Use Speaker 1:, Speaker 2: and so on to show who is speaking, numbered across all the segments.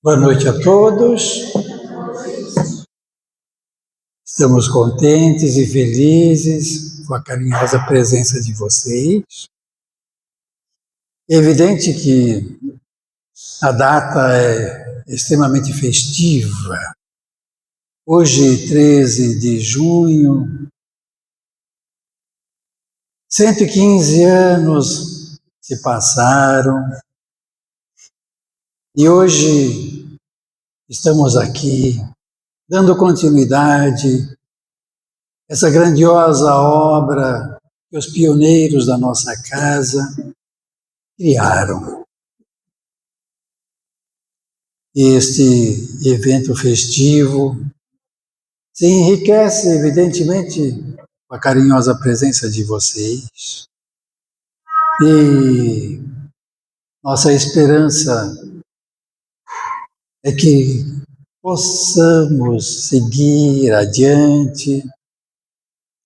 Speaker 1: Boa noite a todos. Estamos contentes e felizes com a carinhosa presença de vocês. É evidente que a data é extremamente festiva. Hoje, 13 de junho, 115 anos se passaram e hoje estamos aqui dando continuidade a essa grandiosa obra que os pioneiros da nossa casa criaram. Este evento festivo se enriquece, evidentemente, com a carinhosa presença de vocês. E nossa esperança é que possamos seguir adiante,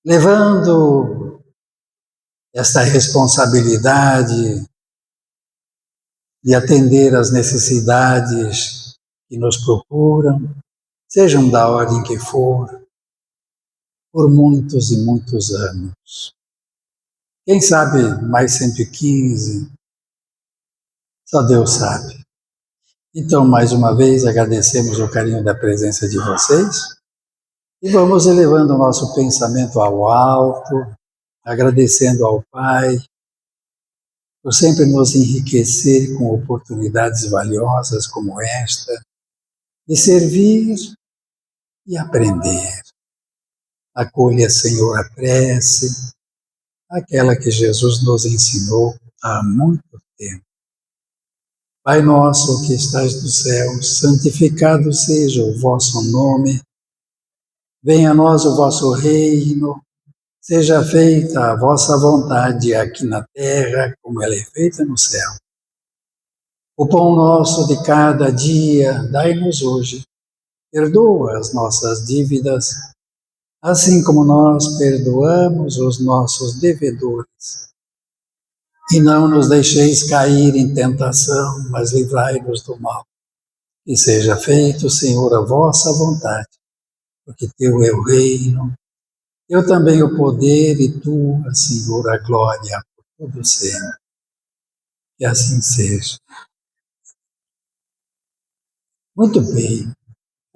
Speaker 1: levando esta responsabilidade de atender às necessidades que nos procuram, sejam da ordem que for, por muitos e muitos anos. Quem sabe mais 115, só Deus sabe. Então, mais uma vez, agradecemos o carinho da presença de vocês e vamos elevando o nosso pensamento ao alto, agradecendo ao Pai por sempre nos enriquecer com oportunidades valiosas como esta, de servir e aprender. Acolha, Senhor, a prece, aquela que Jesus nos ensinou há muito tempo. Pai nosso que estás no céu, santificado seja o vosso nome. Venha a nós o vosso reino. Seja feita a vossa vontade aqui na terra, como ela é feita no céu. O pão nosso de cada dia, dai-nos hoje. Perdoa as nossas dívidas, assim como nós perdoamos os nossos devedores. E não nos deixeis cair em tentação, mas livrai-nos do mal. Que seja feito, Senhor, a vossa vontade, porque teu é o reino, eu também o poder e tua, Senhor, a glória por todo sempre. Que assim seja. Muito bem.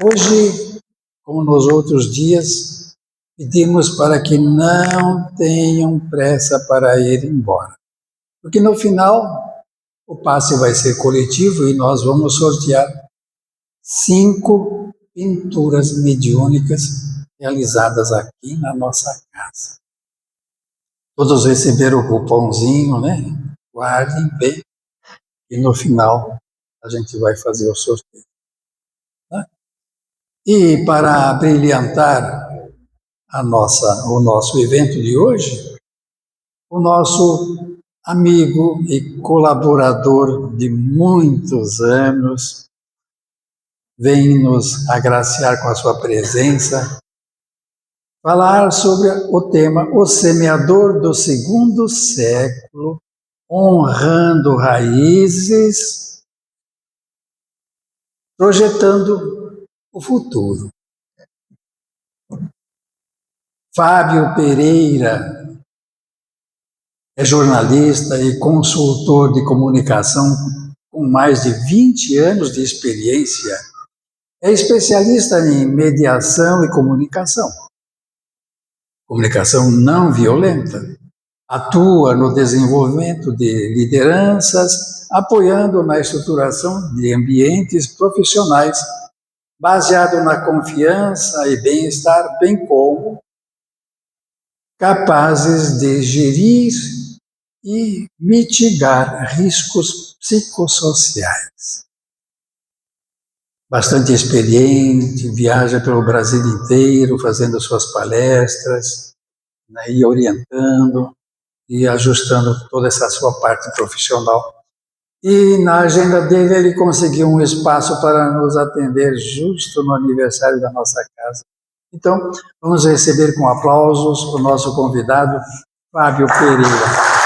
Speaker 1: Hoje, como nos outros dias, pedimos para que não tenham pressa para ir embora. Porque no final, o passe vai ser coletivo e nós vamos sortear 5 pinturas mediúnicas realizadas aqui na nossa casa. Todos receberam o cupomzinho, né? Guardem bem e no final a gente vai fazer o sorteio. Tá? E para brilhantar o nosso evento de hoje, o nosso amigo e colaborador de muitos anos vem nos agraciar com a sua presença, falar sobre o tema O Semeador do Segundo Século, honrando raízes, projetando o futuro. Fábio Pereira é jornalista e consultor de comunicação com mais de 20 anos de experiência. É especialista em mediação e comunicação não violenta. Atua no desenvolvimento de lideranças, apoiando na estruturação de ambientes profissionais, baseado na confiança e bem-estar, bem como capazes de gerir e mitigar riscos psicossociais. Bastante experiente, viaja pelo Brasil inteiro, fazendo suas palestras, né, e orientando e ajustando toda essa sua parte profissional. E na agenda dele ele conseguiu um espaço para nos atender justo no aniversário da nossa casa. Então, vamos receber com aplausos o nosso convidado, Fábio Pereira.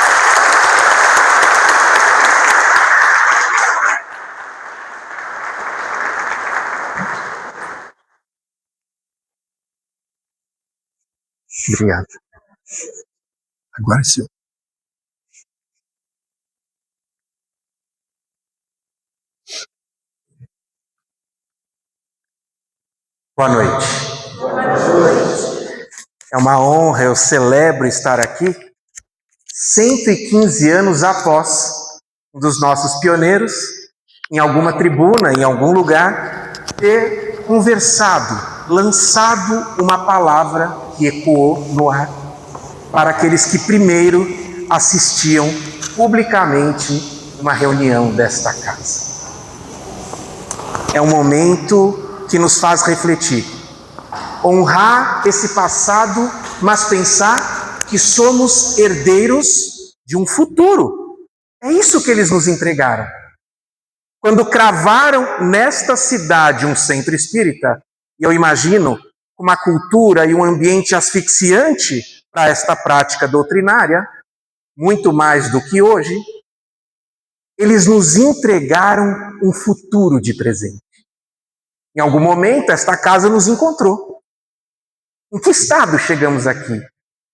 Speaker 2: Obrigado.
Speaker 1: Agora sim.
Speaker 2: Boa noite. É uma honra, eu celebro estar aqui 115 anos após um dos nossos pioneiros, em alguma tribuna, em algum lugar, ter conversado, lançado uma palavra que ecoou no ar para aqueles que primeiro assistiam publicamente uma reunião desta casa. É um momento que nos faz refletir, honrar esse passado, mas pensar que somos herdeiros de um futuro. É isso que eles nos entregaram. Quando cravaram nesta cidade um centro espírita, e eu imagino uma cultura e um ambiente asfixiante para esta prática doutrinária, muito mais do que hoje, eles nos entregaram um futuro de presente. Em algum momento, esta casa nos encontrou. Em que estado chegamos aqui?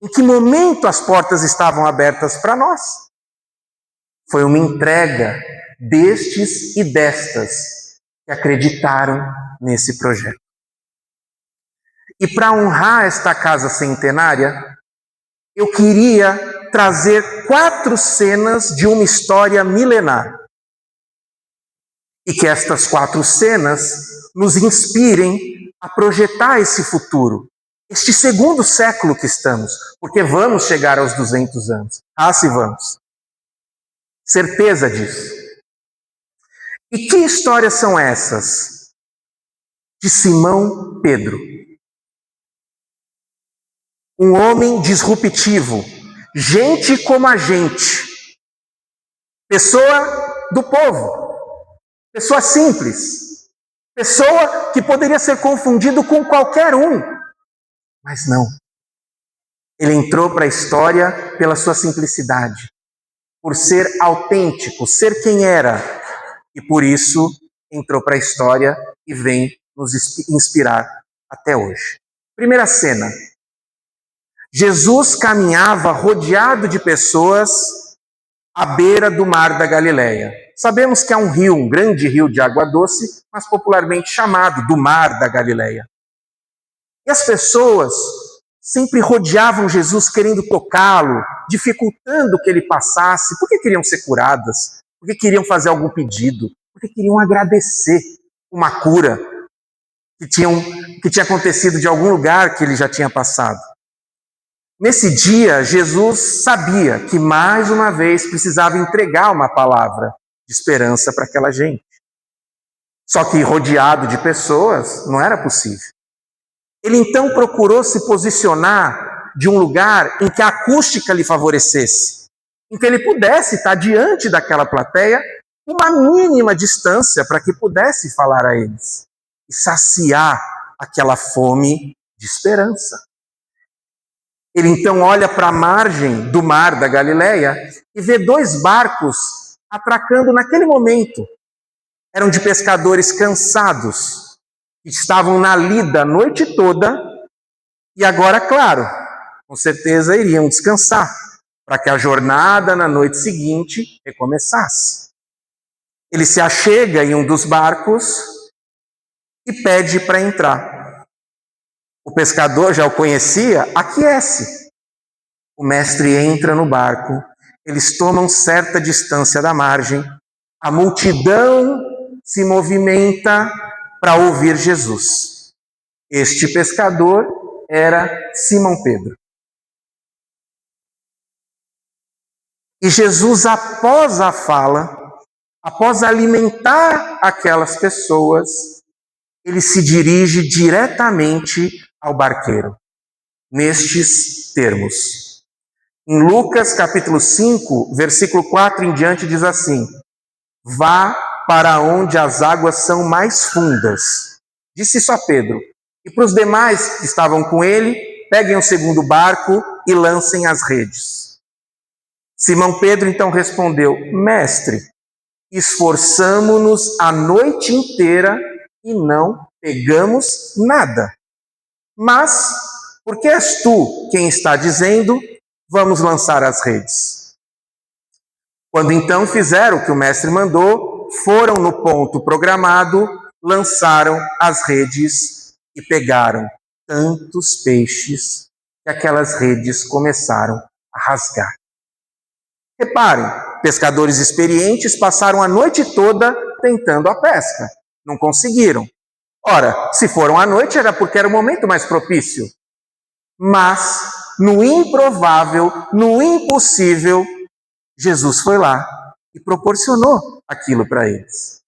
Speaker 2: Em que momento as portas estavam abertas para nós? Foi uma entrega destes e destas que acreditaram nesse projeto. E para honrar esta casa centenária, eu queria trazer 4 cenas de uma história milenar. E que estas 4 cenas nos inspirem a projetar esse futuro, este segundo século que estamos, porque vamos chegar aos 200 anos. Ah, se vamos. Certeza disso. E que histórias são essas? De Simão Pedro. Um homem disruptivo, gente como a gente, pessoa do povo, pessoa simples, pessoa que poderia ser confundido com qualquer um, mas não. Ele entrou para a história pela sua simplicidade, por ser autêntico, ser quem era, e por isso entrou para a história e vem nos inspirar até hoje. Primeira cena. Jesus caminhava rodeado de pessoas à beira do mar da Galileia. Sabemos que há um rio, um grande rio de água doce, mas popularmente chamado do Mar da Galileia. E as pessoas sempre rodeavam Jesus querendo tocá-lo, dificultando que ele passasse, porque queriam ser curadas, porque queriam fazer algum pedido, porque queriam agradecer uma cura que tinha acontecido de algum lugar que ele já tinha passado. Nesse dia, Jesus sabia que mais uma vez precisava entregar uma palavra de esperança para aquela gente. Só que rodeado de pessoas não era possível. Ele então procurou se posicionar de um lugar em que a acústica lhe favorecesse, em que ele pudesse estar diante daquela plateia uma mínima distância para que pudesse falar a eles e saciar aquela fome de esperança. Ele então olha para a margem do mar da Galileia e vê 2 barcos atracando naquele momento. Eram de pescadores cansados, que estavam na lida a noite toda e agora, claro, com certeza iriam descansar, para que a jornada na noite seguinte recomeçasse. Ele se achega em um dos barcos e pede para entrar. O pescador já o conhecia, aquece. O mestre entra no barco, eles tomam certa distância da margem, a multidão se movimenta para ouvir Jesus. Este pescador era Simão Pedro. E Jesus, após a fala, após alimentar aquelas pessoas, ele se dirige diretamente ao barqueiro, nestes termos. Em Lucas capítulo 5, versículo 4 em diante, diz assim: vá para onde as águas são mais fundas. Disse isso a Pedro. E para os demais que estavam com ele, peguem o segundo barco e lancem as redes. Simão Pedro então respondeu: mestre, esforçamo-nos a noite inteira e não pegamos nada. Mas porque és tu quem está dizendo, vamos lançar as redes. Quando então fizeram o que o mestre mandou, foram no ponto programado, lançaram as redes e pegaram tantos peixes que aquelas redes começaram a rasgar. Reparem, pescadores experientes passaram a noite toda tentando a pesca. Não conseguiram. Ora, se foram à noite era porque era o momento mais propício. Mas, no improvável, no impossível, Jesus foi lá e proporcionou aquilo para eles.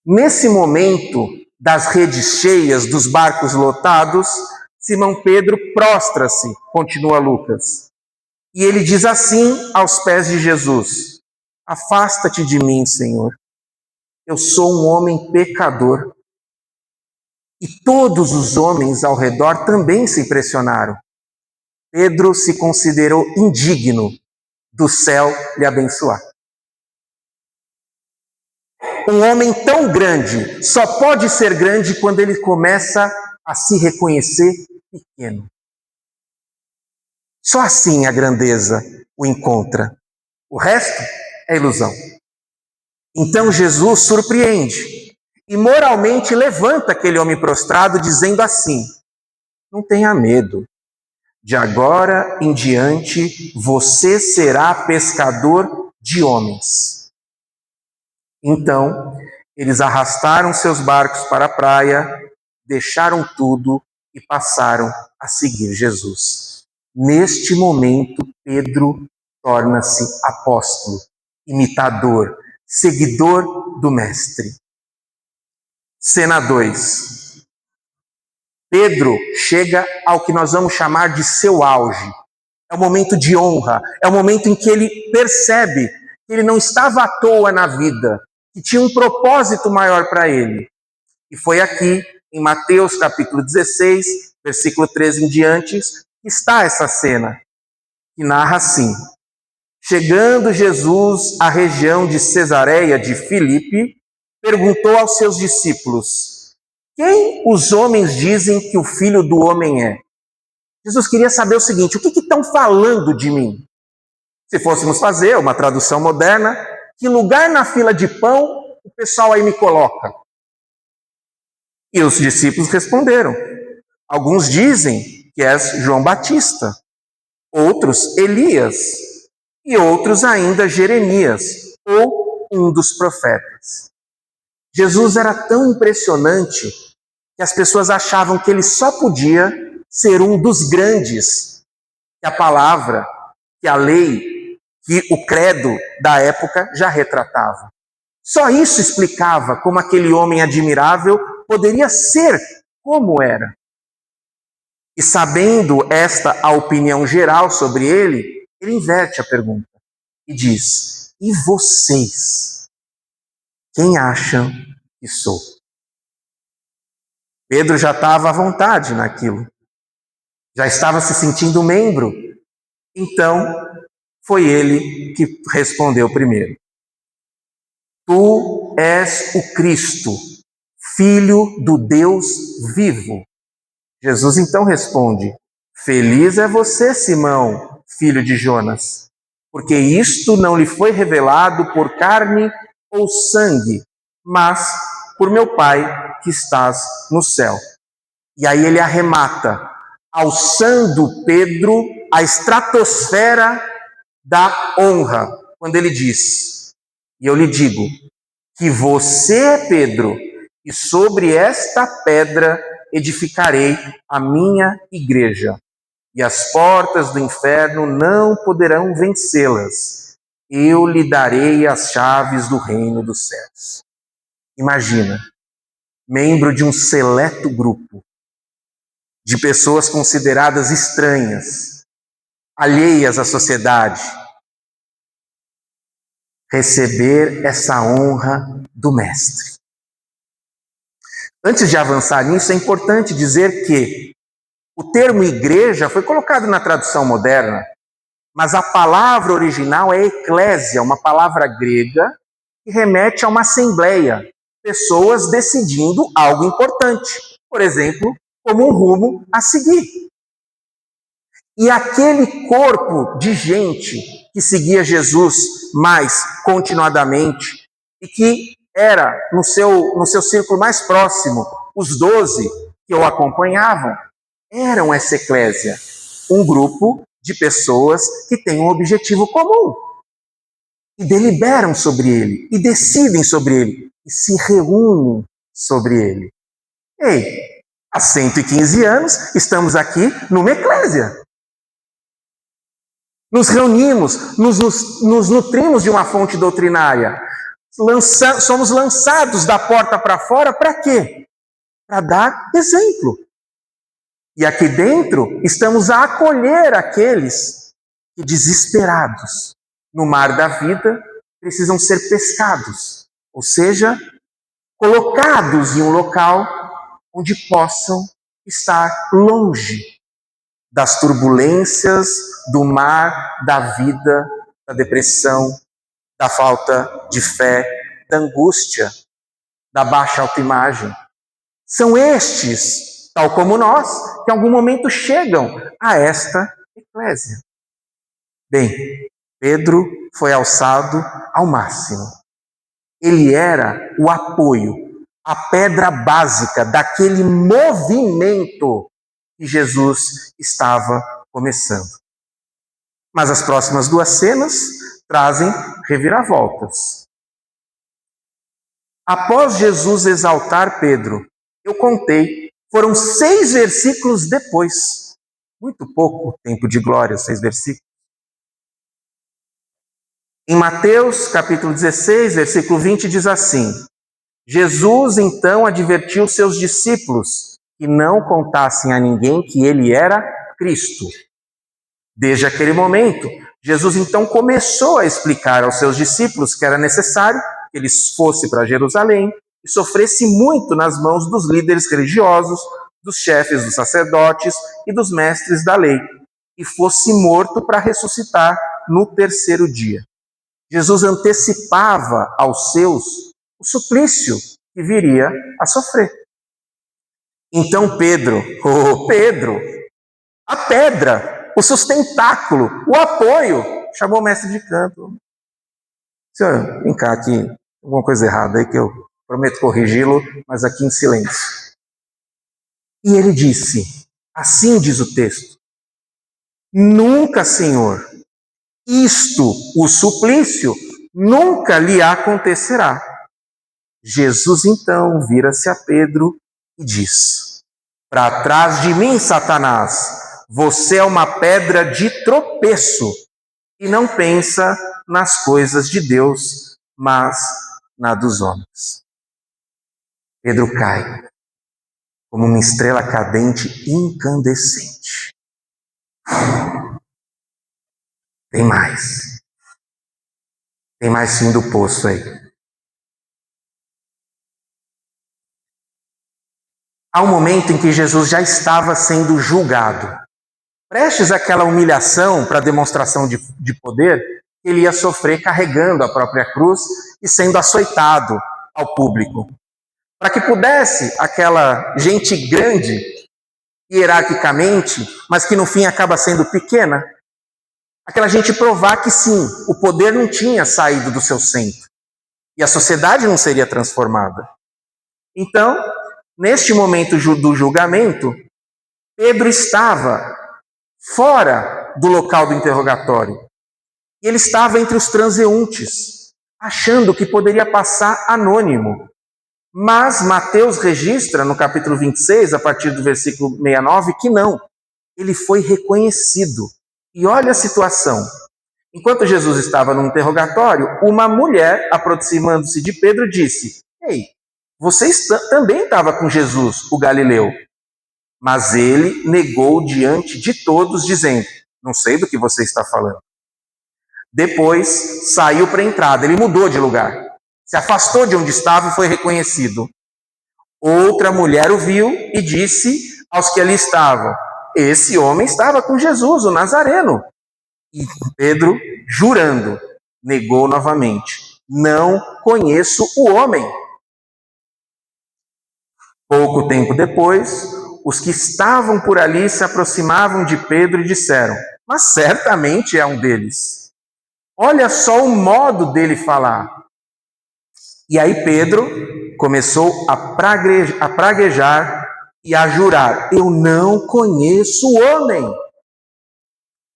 Speaker 2: Nesse momento das redes cheias, dos barcos lotados, Simão Pedro prostra-se, continua Lucas. E ele diz assim aos pés de Jesus: afasta-te de mim, Senhor. Eu sou um homem pecador. E todos os homens ao redor também se impressionaram. Pedro se considerou indigno do céu lhe abençoar. Um homem tão grande só pode ser grande quando ele começa a se reconhecer pequeno. Só assim a grandeza o encontra. O resto é ilusão. Então Jesus surpreende e moralmente levanta aquele homem prostrado, dizendo assim: não tenha medo. De agora em diante você será pescador de homens. Então, eles arrastaram seus barcos para a praia, deixaram tudo e passaram a seguir Jesus. Neste momento, Pedro torna-se apóstolo, imitador, seguidor do Mestre. Cena 2. Pedro chega ao que nós vamos chamar de seu auge. É um momento de honra, é um momento em que ele percebe que ele não estava à toa na vida, que tinha um propósito maior para ele. E foi aqui, em Mateus capítulo 16, versículo 13 em diante, que está essa cena, que narra assim: chegando Jesus à região de Cesareia de Filipe, perguntou aos seus discípulos: quem os homens dizem que o Filho do Homem é? Jesus queria saber o seguinte: o que estão falando de mim? Se fôssemos fazer uma tradução moderna, que lugar na fila de pão o pessoal aí me coloca? E os discípulos responderam: alguns dizem que és João Batista, outros Elias, e outros ainda Jeremias, ou um dos profetas. Jesus era tão impressionante que as pessoas achavam que ele só podia ser um dos grandes que a palavra, que a lei, que o credo da época já retratava. Só isso explicava como aquele homem admirável poderia ser como era. E sabendo esta a opinião geral sobre ele, ele inverte a pergunta e diz: e vocês? Quem acham que sou? Pedro já estava à vontade naquilo. Já estava se sentindo membro. Então, foi ele que respondeu primeiro: tu és o Cristo, Filho do Deus vivo. Jesus então responde: feliz é você, Simão, filho de Jonas, porque isto não lhe foi revelado por carne ou sangue, mas por meu Pai que estás no céu. E aí ele arremata, alçando Pedro à estratosfera da honra, quando ele diz: e eu lhe digo que você é Pedro, e sobre esta pedra edificarei a minha igreja, e as portas do inferno não poderão vencê-las. Eu lhe darei as chaves do reino dos céus. Imagina, membro de um seleto grupo de pessoas consideradas estranhas, alheias à sociedade, receber essa honra do Mestre. Antes de avançar nisso, é importante dizer que o termo igreja foi colocado na tradução moderna, mas a palavra original é eclésia, uma palavra grega que remete a uma assembleia, pessoas decidindo algo importante, por exemplo, como um rumo a seguir. E aquele corpo de gente que seguia Jesus mais continuadamente e que era no seu círculo mais próximo, os 12 que o acompanhavam, eram essa eclésia, um grupo de pessoas que têm um objetivo comum e deliberam sobre ele, e decidem sobre ele, e se reúnem sobre ele. Ei, há 115 anos estamos aqui numa eclésia. Nos reunimos, nos nutrimos de uma fonte doutrinária. Somos lançados da porta para fora para quê? Para dar exemplo. E aqui dentro estamos a acolher aqueles que, desesperados no mar da vida, precisam ser pescados. Ou seja, colocados em um local onde possam estar longe das turbulências do mar da vida, da depressão, da falta de fé, da angústia, da baixa autoimagem. São estes, tal como nós, que em algum momento chegam a esta eclésia. Bem, Pedro foi alçado ao máximo. Ele era o apoio, a pedra básica daquele movimento que Jesus estava começando. Mas as próximas duas cenas trazem reviravoltas. Após Jesus exaltar Pedro, eu contei, foram 6 versículos depois. Muito pouco tempo de glória, 6 versículos. Em Mateus, capítulo 16, versículo 20, diz assim: Jesus então advertiu seus discípulos que não contassem a ninguém que ele era Cristo. Desde aquele momento, Jesus então começou a explicar aos seus discípulos que era necessário que eles fossem para Jerusalém e sofresse muito nas mãos dos líderes religiosos, dos chefes dos sacerdotes e dos mestres da lei, e fosse morto para ressuscitar no terceiro dia. Jesus antecipava aos seus o suplício que viria a sofrer. Então Pedro, a pedra, o sustentáculo, o apoio, chamou o mestre de canto. Senhor, vem cá aqui, alguma coisa errada aí que eu prometo corrigi-lo, mas aqui em silêncio. E ele disse, assim diz o texto: nunca, Senhor, isto, o suplício, nunca lhe acontecerá. Jesus então vira-se a Pedro e diz: para trás de mim, Satanás, você é uma pedra de tropeço e não pensa nas coisas de Deus, mas na dos homens. Pedro cai como uma estrela cadente incandescente. Tem mais. Tem mais fim do poço aí. Há um momento em que Jesus já estava sendo julgado. Prestes àquela humilhação para demonstração de poder, ele ia sofrer carregando a própria cruz e sendo açoitado ao público. Para que pudesse aquela gente grande, hierarquicamente, mas que no fim acaba sendo pequena, aquela gente provar que sim, o poder não tinha saído do seu centro e a sociedade não seria transformada. Então, neste momento do julgamento, Pedro estava fora do local do interrogatório. E ele estava entre os transeuntes, achando que poderia passar anônimo. Mas Mateus registra no capítulo 26, a partir do versículo 69, que não. Ele foi reconhecido. E olha a situação. Enquanto Jesus estava no interrogatório, uma mulher, aproximando-se de Pedro, disse: ei, você também estava com Jesus, o Galileu. Mas ele negou diante de todos, dizendo: não sei do que você está falando. Depois saiu para a entrada, ele mudou de lugar. Se afastou de onde estava e foi reconhecido. Outra mulher o viu e disse aos que ali estavam: esse homem estava com Jesus, o Nazareno. E Pedro, jurando, negou novamente: não conheço o homem. Pouco tempo depois, Os que estavam por ali se aproximavam de Pedro e disseram: mas certamente é um deles. Olha só o modo dele falar. E aí Pedro começou a praguejar e a jurar: eu não conheço o homem.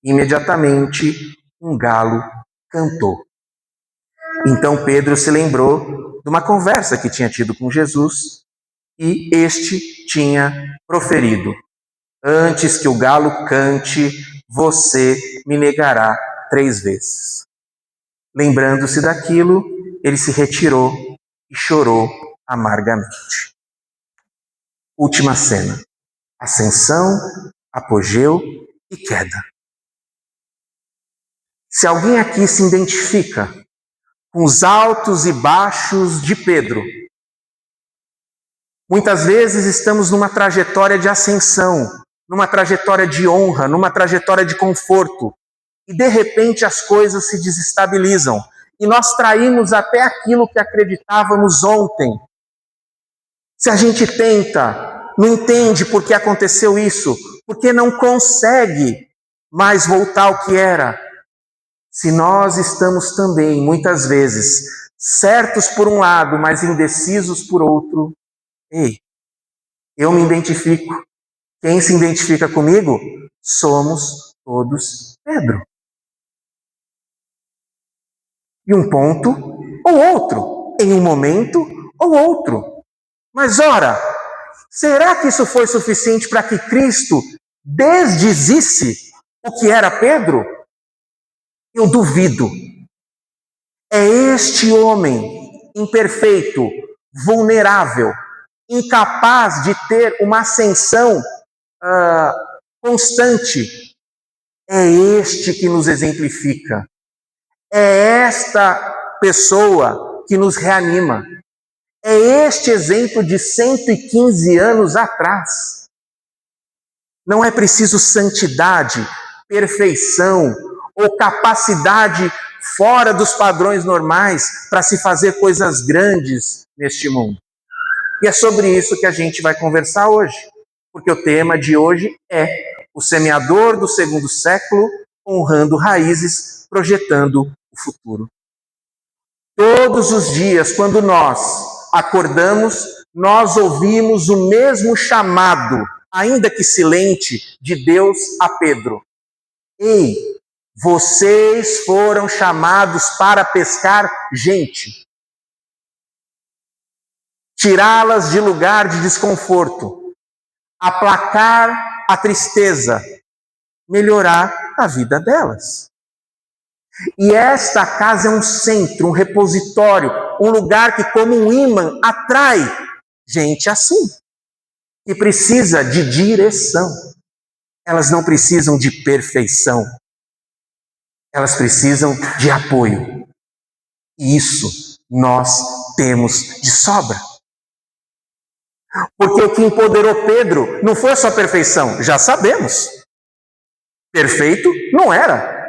Speaker 2: Imediatamente um galo cantou. Então Pedro se lembrou de uma conversa que tinha tido com Jesus e este tinha proferido: antes que o galo cante, você me negará 3 vezes. Lembrando-se daquilo, ele se retirou e chorou amargamente. Última cena: ascensão, apogeu e queda. Se alguém aqui se identifica com os altos e baixos de Pedro, muitas vezes estamos numa trajetória de ascensão, numa trajetória de honra, numa trajetória de conforto, e de repente as coisas se desestabilizam, e nós traímos até aquilo que acreditávamos ontem. Se a gente tenta, não entende por que aconteceu isso, porque não consegue mais voltar ao que era. Se nós estamos também, muitas vezes, certos por um lado, mas indecisos por outro, ei, eu me identifico. Quem se identifica comigo? Somos todos Pedro. E um ponto ou outro, em um momento ou outro. Mas ora, será que isso foi suficiente para que Cristo desdizisse o que era Pedro? Eu duvido. É este homem imperfeito, vulnerável, incapaz de ter uma ascensão constante. É este que nos exemplifica. É esta pessoa que nos reanima. É este exemplo de 115 anos atrás. Não é preciso santidade, perfeição ou capacidade fora dos padrões normais para se fazer coisas grandes neste mundo. E é sobre isso que a gente vai conversar hoje, porque o tema de hoje é o semeador do segundo século, honrando raízes, projetando o futuro. Todos os dias, quando nós acordamos, nós ouvimos o mesmo chamado, ainda que silente, de Deus a Pedro. Ei, vocês foram chamados para pescar gente. Tirá-las de lugar de desconforto, aplacar a tristeza, melhorar a vida delas. E esta casa é um centro, um repositório, um lugar que, como um imã, atrai gente assim, que precisa de direção. Elas não precisam de perfeição, elas precisam de apoio. E isso nós temos de sobra. Porque o que empoderou Pedro não foi a sua perfeição, já sabemos. Perfeito não era.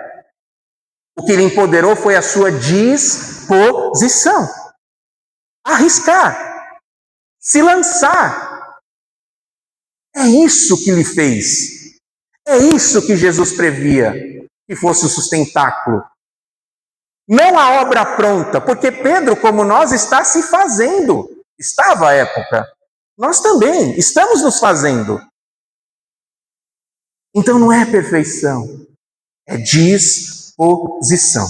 Speaker 2: O que lhe empoderou foi a sua disposição. Arriscar. Se lançar. É isso que lhe fez. É isso que Jesus previa que fosse o sustentáculo. Não a obra pronta, porque Pedro, como nós, está se fazendo. Estava à época. Nós também estamos nos fazendo. Então não é perfeição, é disposição.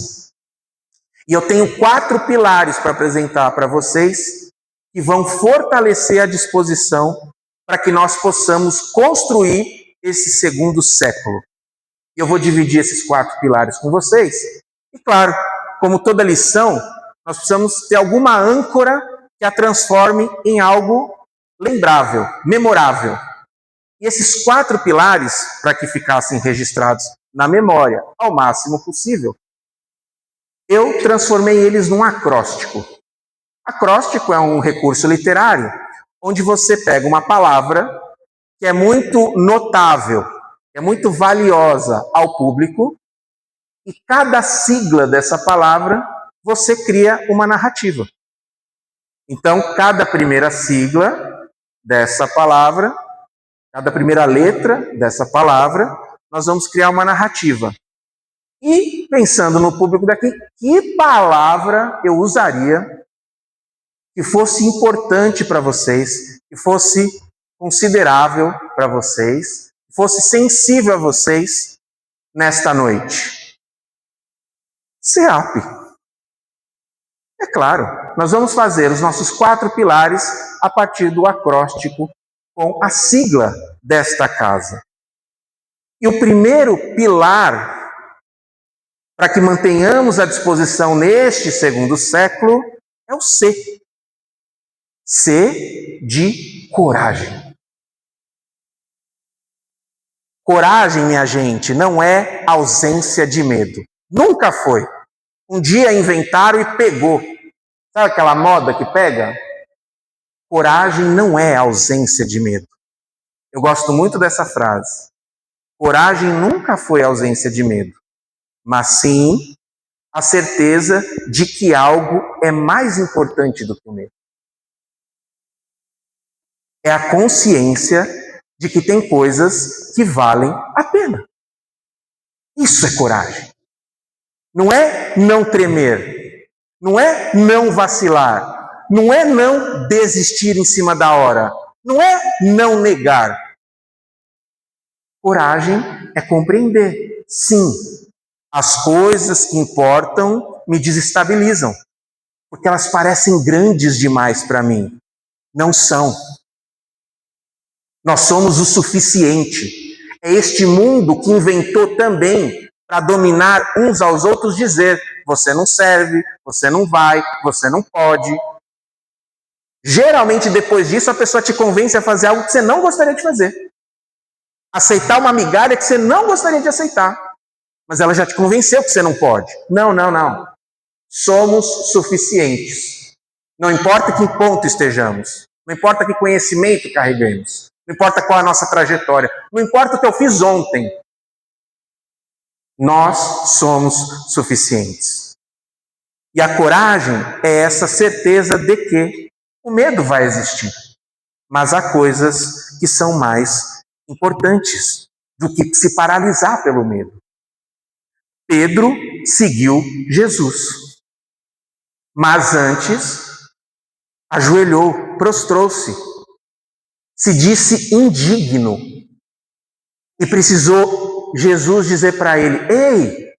Speaker 2: E eu tenho 4 pilares para apresentar para vocês que vão fortalecer a disposição para que nós possamos construir esse segundo século. E eu vou dividir esses 4 pilares com vocês. E claro, como toda lição, nós precisamos ter alguma âncora que a transforme em algo lembrável, memorável. E esses 4 pilares, para que ficassem registrados na memória ao máximo possível, eu transformei eles num acróstico. Acróstico é um recurso literário onde você pega uma palavra que é muito notável, é muito valiosa ao público, e cada sigla dessa palavra você cria uma narrativa. Então, cada primeira sigla dessa palavra Cada primeira letra dessa palavra, nós vamos criar uma narrativa. E, pensando no público daqui, que palavra eu usaria que fosse importante para vocês, que fosse considerável para vocês, que fosse sensível a vocês nesta noite? SEAP. É claro, nós vamos fazer os nossos 4 pilares a partir do acróstico com a sigla desta casa. E o primeiro pilar, para que mantenhamos a disposição neste segundo século, é o C. C de coragem. Coragem, minha gente, não é ausência de medo. Nunca foi. Um dia inventaram e pegou. Sabe aquela moda que pega? Coragem não é ausência de medo. Eu gosto muito dessa frase. Coragem nunca foi ausência de medo, mas sim a certeza de que algo é mais importante do que o medo. É a consciência de que tem coisas que valem a pena. Isso é coragem. Não é não tremer, não é não vacilar, não é não desistir em cima da hora, não é não negar. Coragem é compreender, sim, as coisas que importam me desestabilizam, porque elas parecem grandes demais para mim. Não são. Nós somos o suficiente. É este mundo que inventou também para dominar uns aos outros, dizer: você não serve, você não vai, você não pode. Geralmente, depois disso, a pessoa te convence a fazer algo que você não gostaria de fazer. Aceitar uma migalha que você não gostaria de aceitar. Mas ela já te convenceu que você não pode. Não, não, não. Somos suficientes. Não importa em que ponto estejamos. Não importa que conhecimento carreguemos. Não importa qual é a nossa trajetória. Não importa o que eu fiz ontem. Nós somos suficientes. E a coragem é essa certeza de que o medo vai existir. Mas há coisas que são mais importantes do que se paralisar pelo medo. Pedro seguiu Jesus. Mas antes, ajoelhou, prostrou-se, se disse indigno. E precisou Jesus dizer para ele: ei,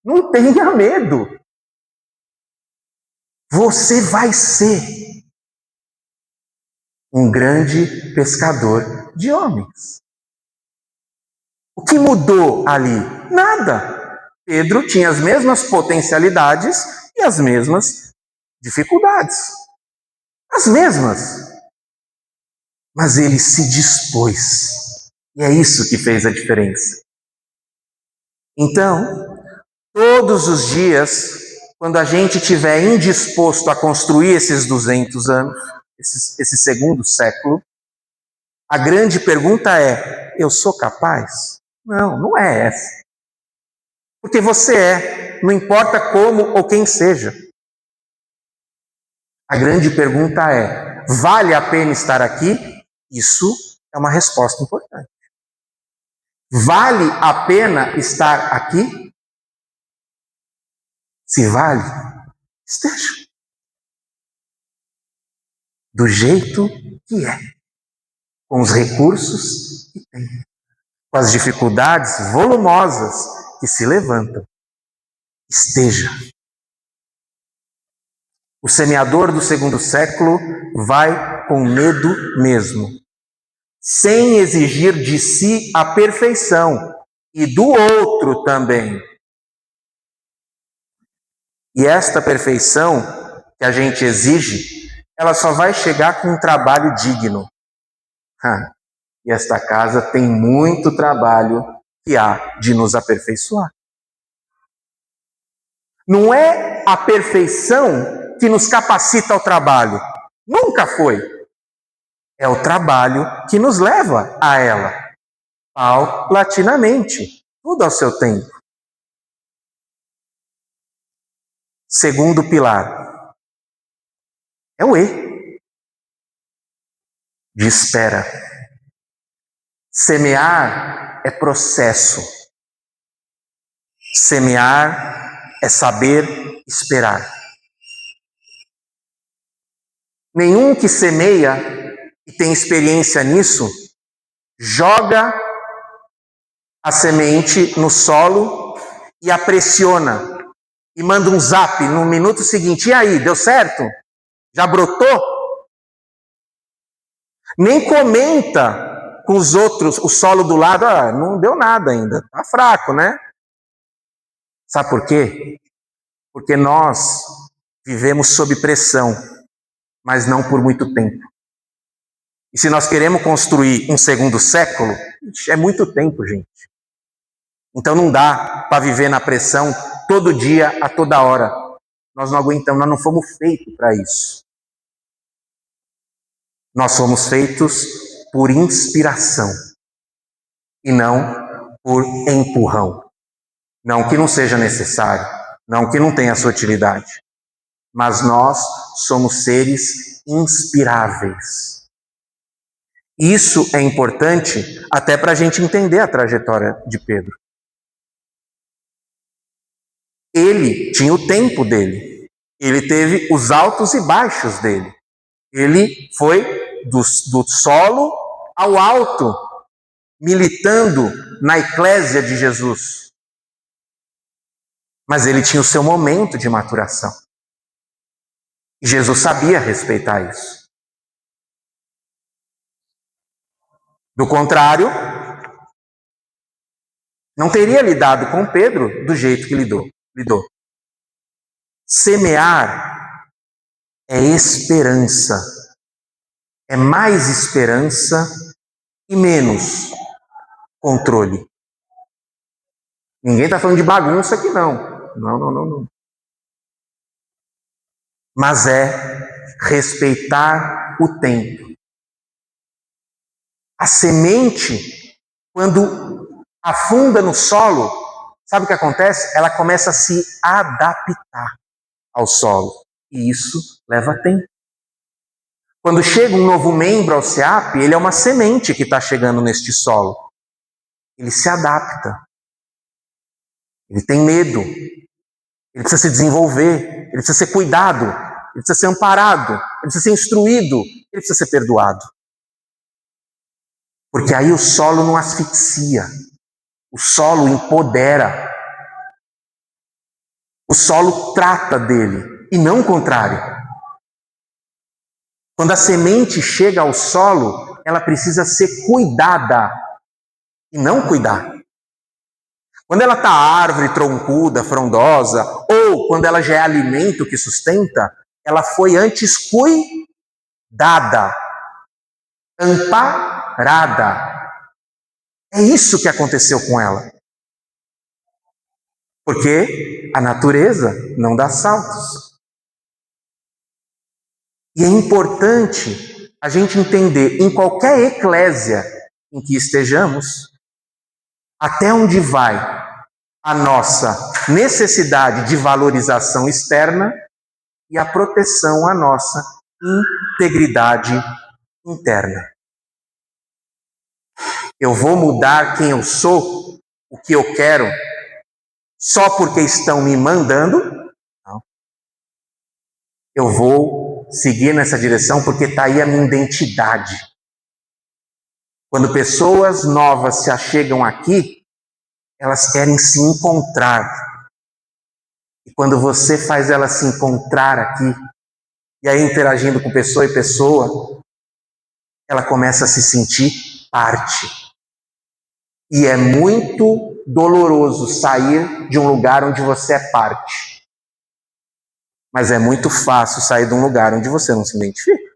Speaker 2: não tenha medo. Você vai ser um grande pescador de homens. O que mudou ali? Nada. Pedro tinha as mesmas potencialidades e as mesmas dificuldades. As mesmas. Mas ele se dispôs. E é isso que fez a diferença. Então, todos os dias, quando a gente estiver indisposto a construir esses 200 anos, esse segundo século, a grande pergunta é: eu sou capaz? Não, não é essa. Porque você é, não importa como ou quem seja. A grande pergunta é: vale a pena estar aqui? Isso é uma resposta importante. Vale a pena estar aqui? Se vale, esteja. Do jeito que é. Com os recursos que tem. Com as dificuldades volumosas que se levantam. Esteja. O semeador do segundo século vai com medo mesmo, sem exigir de si a perfeição e do outro também. E esta perfeição que a gente exige, ela só vai chegar com um trabalho digno. E esta casa tem muito trabalho que há de nos aperfeiçoar. Não é a perfeição que nos capacita ao trabalho. Nunca foi. É o trabalho que nos leva a ela. Paulatinamente. Tudo ao seu tempo. Segundo pilar. É o E. De espera. Semear é processo. Semear é saber esperar. Nenhum que semeia e tem experiência nisso, joga a semente no solo e a pressiona. E manda um zap no minuto seguinte. E aí, deu certo? Já brotou? Nem comenta com os outros, o solo do lado, não deu nada ainda, tá fraco, né? Sabe por quê? Porque nós vivemos sob pressão, mas não por muito tempo. E se nós queremos construir um segundo século, é muito tempo, gente. Então não dá para viver na pressão todo dia, a toda hora. Nós não aguentamos, nós não fomos feitos para isso. Nós fomos feitos por inspiração e não por empurrão. Não que não seja necessário, não que não tenha sua utilidade, mas nós somos seres inspiráveis. Isso é importante até para a gente entender a trajetória de Pedro. Ele tinha o tempo dele, ele teve os altos e baixos dele, ele foi do solo ao alto, militando na eclésia de Jesus. Mas ele tinha o seu momento de maturação. E Jesus sabia respeitar isso. Do contrário, não teria lidado com Pedro do jeito que lidou. Semear é esperança. É mais esperança e menos controle. Ninguém está falando de bagunça aqui, não. Não. Mas é respeitar o tempo. A semente, quando afunda no solo, sabe o que acontece? Ela começa a se adaptar ao solo. E isso leva tempo. Quando chega um novo membro ao SEAP, ele é uma semente que está chegando neste solo. Ele se adapta. Ele tem medo. Ele precisa se desenvolver. Ele precisa ser cuidado. Ele precisa ser amparado. Ele precisa ser instruído. Ele precisa ser perdoado. Porque aí o solo não asfixia. O solo empodera. O solo trata dele. E não o contrário. Quando a semente chega ao solo, ela precisa ser cuidada e não cuidar. Quando ela está árvore, troncuda, frondosa, ou quando ela já é alimento que sustenta, ela foi antes cuidada, amparada. É isso que aconteceu com ela. Porque a natureza não dá saltos. E é importante a gente entender, em qualquer eclésia em que estejamos, até onde vai a nossa necessidade de valorização externa e a proteção à nossa integridade interna. Eu vou mudar quem eu sou, o que eu quero, só porque estão me mandando? Não. Eu vou seguir nessa direção porque está aí a minha identidade. Quando pessoas novas se achegam aqui, elas querem se encontrar. E quando você faz elas se encontrar aqui, e aí interagindo com pessoa e pessoa, ela começa a se sentir parte. E é muito doloroso sair de um lugar onde você é parte. Mas é muito fácil sair de um lugar onde você não se identifica.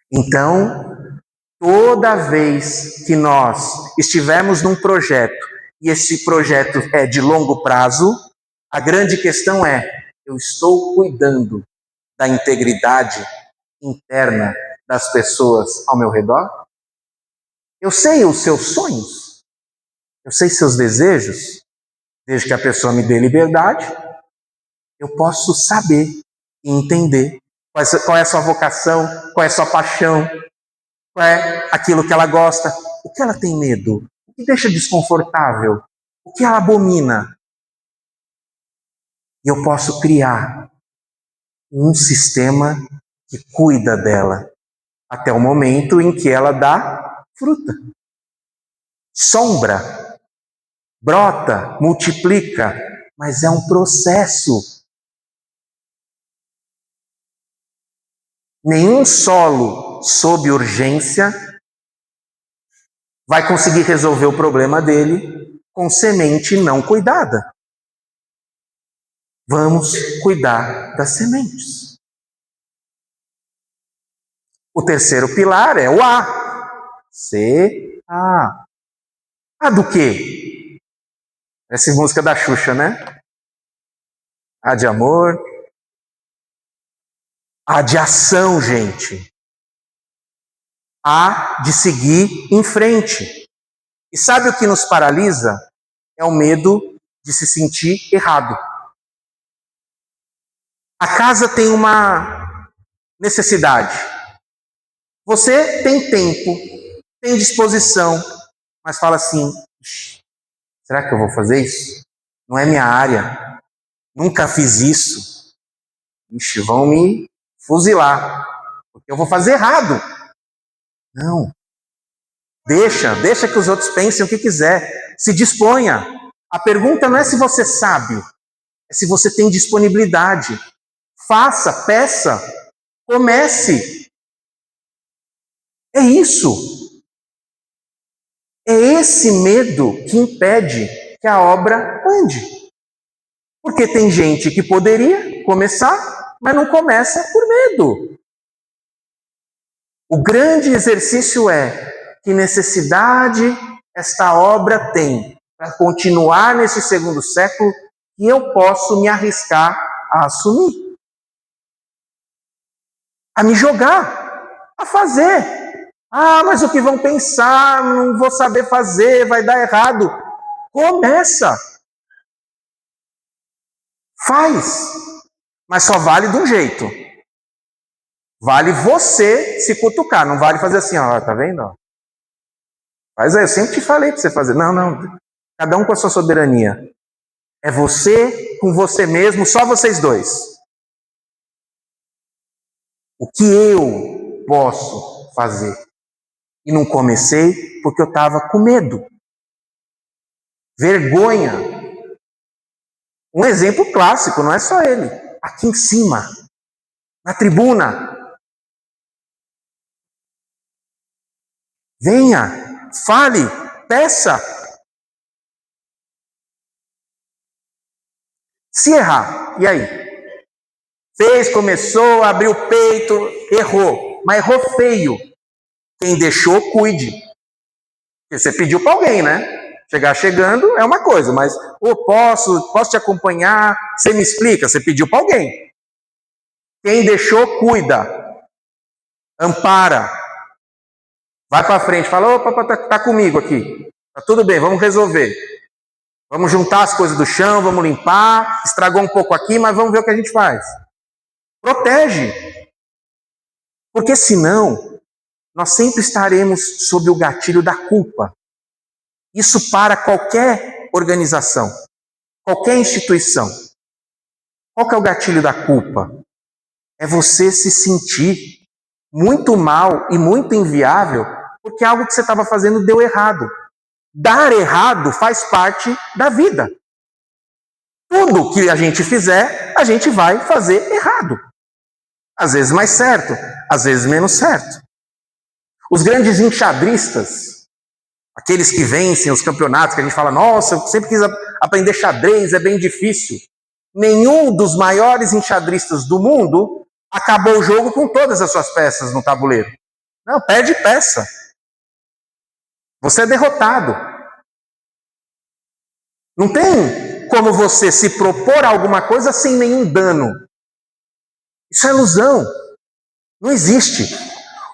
Speaker 2: Então, toda vez que nós estivermos num projeto, e esse projeto é de longo prazo, a grande questão é, eu estou cuidando da integridade interna das pessoas ao meu redor? Eu sei os seus sonhos? Eu sei seus desejos? Desde que a pessoa me dê liberdade, eu posso saber e entender Qual é a sua vocação? Qual é a sua paixão? Qual é aquilo que ela gosta? O que ela tem medo? O que deixa desconfortável? O que ela abomina? E eu posso criar um sistema que cuida dela até o momento em que ela dá fruta. Sombra, brota, multiplica, mas é um processo. Nenhum solo sob urgência vai conseguir resolver o problema dele com semente não cuidada. Vamos cuidar das sementes. O terceiro pilar é o A. C-A. A do quê? Essa música da Xuxa, né? A de amor. A de ação, gente. A de seguir em frente. E sabe o que nos paralisa? É o medo de se sentir errado. A casa tem uma necessidade. Você tem tempo, tem disposição, mas fala assim, será que eu vou fazer isso? Não é minha área. Nunca fiz isso. Ixi, vão me fuzilar. Porque eu vou fazer errado. Não. Deixa que os outros pensem o que quiser. Se disponha. A pergunta não é se você sabe, é se você tem disponibilidade. Faça, peça, comece. É isso. É esse medo que impede que a obra ande. Porque tem gente que poderia começar, mas não começa por medo. O grande exercício é: que necessidade esta obra tem para continuar nesse segundo século que eu posso me arriscar a assumir, a me jogar, a fazer. Ah, mas o que vão pensar? Não vou saber fazer, vai dar errado. Começa. Faz. Mas só vale de um jeito. Vale você se cutucar, não vale fazer assim, ó, tá vendo? Mas eu sempre te falei para você fazer. Não. Cada um com a sua soberania. É você com você mesmo, só vocês dois. O que eu posso fazer? E não comecei porque eu estava com medo. Vergonha. Um exemplo clássico, não é só ele. Aqui em cima, na tribuna. Venha, fale, peça. Se errar, e aí? Fez, começou, abriu o peito, errou. Mas errou feio. Quem deixou, cuide. Porque você pediu para alguém, né? Chegar chegando é uma coisa, mas posso te acompanhar? Você me explica? Você pediu para alguém. Quem deixou, cuida. Ampara. Vai para frente, fala, opa, tá comigo aqui. Tá tudo bem, vamos resolver. Vamos juntar as coisas do chão, vamos limpar. Estragou um pouco aqui, mas vamos ver o que a gente faz. Protege. Porque senão, nós sempre estaremos sob o gatilho da culpa. Isso para qualquer organização, qualquer instituição. Qual que é o gatilho da culpa? É você se sentir muito mal e muito inviável porque algo que você estava fazendo deu errado. Dar errado faz parte da vida. Tudo que a gente fizer, a gente vai fazer errado. Às vezes mais certo, às vezes menos certo. Os grandes enxadristas, aqueles que vencem os campeonatos, que a gente fala, nossa, eu sempre quis aprender xadrez, é bem difícil. Nenhum dos maiores enxadristas do mundo acabou o jogo com todas as suas peças no tabuleiro. Não, perde peça. Você é derrotado. Não tem como você se propor a alguma coisa sem nenhum dano. Isso é ilusão. Não existe.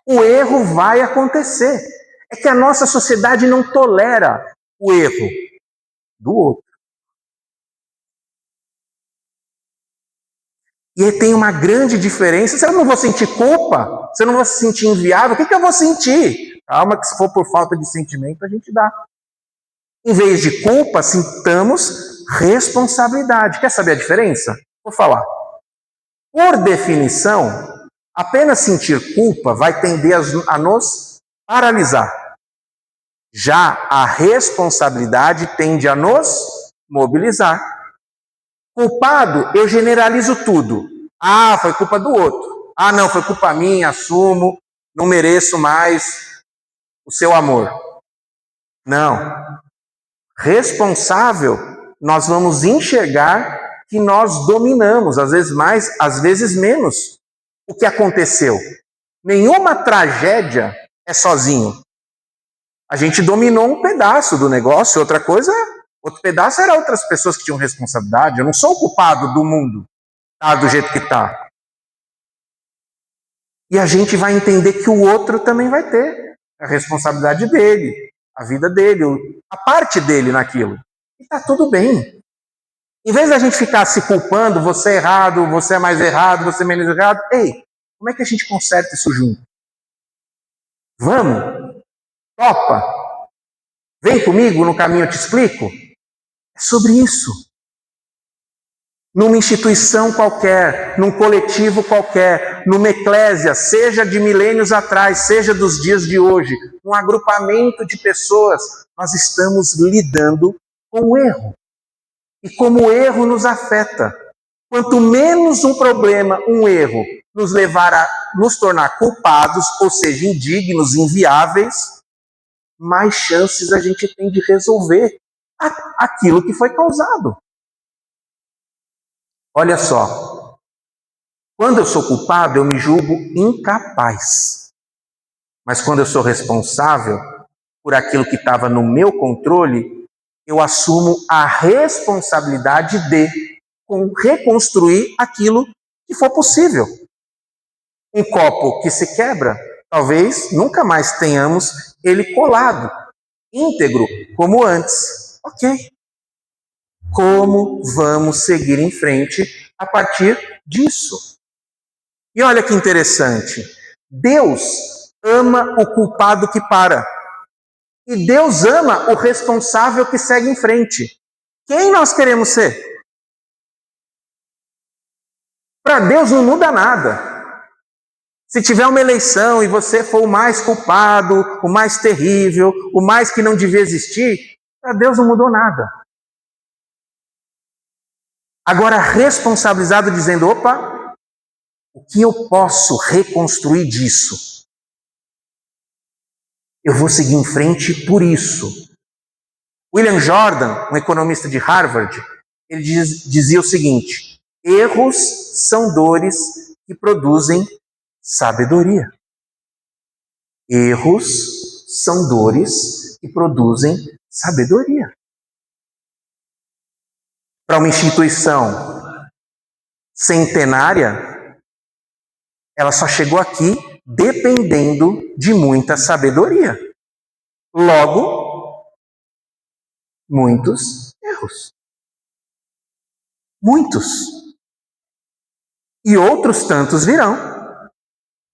Speaker 2: O erro vai acontecer. É que a nossa sociedade não tolera o erro do outro. E aí tem uma grande diferença. Se eu não vou sentir culpa, se eu não vou se sentir inviável, o que eu vou sentir? Calma que se for por falta de sentimento, a gente dá. Em vez de culpa, sintamos responsabilidade. Quer saber a diferença? Vou falar. Por definição, apenas sentir culpa vai tender a nos paralisar. Já a responsabilidade tende a nos mobilizar. Culpado, eu generalizo tudo. Ah, foi culpa do outro. Ah, não, foi culpa minha, assumo, não mereço mais o seu amor. Não. Responsável, nós vamos enxergar que nós dominamos, às vezes mais, às vezes menos, o que aconteceu. Nenhuma tragédia é sozinho. A gente dominou um pedaço do negócio, outro pedaço era outras pessoas que tinham responsabilidade. Eu não sou o culpado do mundo, tá do jeito que tá. E a gente vai entender que o outro também vai ter a responsabilidade dele, a vida dele, a parte dele naquilo. E tá tudo bem. Em vez da gente ficar se culpando, você é errado, você é mais errado, você é menos errado, ei, como é que a gente conserta isso junto? Vamos? Topa? Vem comigo no caminho, eu te explico? É sobre isso. Numa instituição qualquer, num coletivo qualquer, numa eclésia, seja de milênios atrás, seja dos dias de hoje, um agrupamento de pessoas, nós estamos lidando com o erro. E como o erro nos afeta. Quanto menos um problema, um erro, nos levar a nos tornar culpados, ou seja, indignos, inviáveis, mais chances a gente tem de resolver aquilo que foi causado. Olha só, quando eu sou culpado, eu me julgo incapaz. Mas quando eu sou responsável por aquilo que estava no meu controle, eu assumo a responsabilidade de reconstruir aquilo que for possível. Um copo que se quebra, talvez nunca mais tenhamos ele colado, íntegro, como antes. Ok. Como vamos seguir em frente a partir disso? E olha que interessante. Deus ama o culpado que para. E Deus ama o responsável que segue em frente. Quem nós queremos ser? Para Deus não muda nada. Se tiver uma eleição e você for o mais culpado, o mais terrível, o mais que não devia existir, para Deus não mudou nada. Agora, responsabilizado dizendo, opa, o que eu posso reconstruir disso? Eu vou seguir em frente por isso. William Jordan, um economista de Harvard, ele dizia o seguinte: erros são dores que produzem sabedoria. Erros são dores que produzem sabedoria. Para uma instituição centenária, ela só chegou aqui dependendo de muita sabedoria. Logo, muitos erros. Muitos. E outros tantos virão.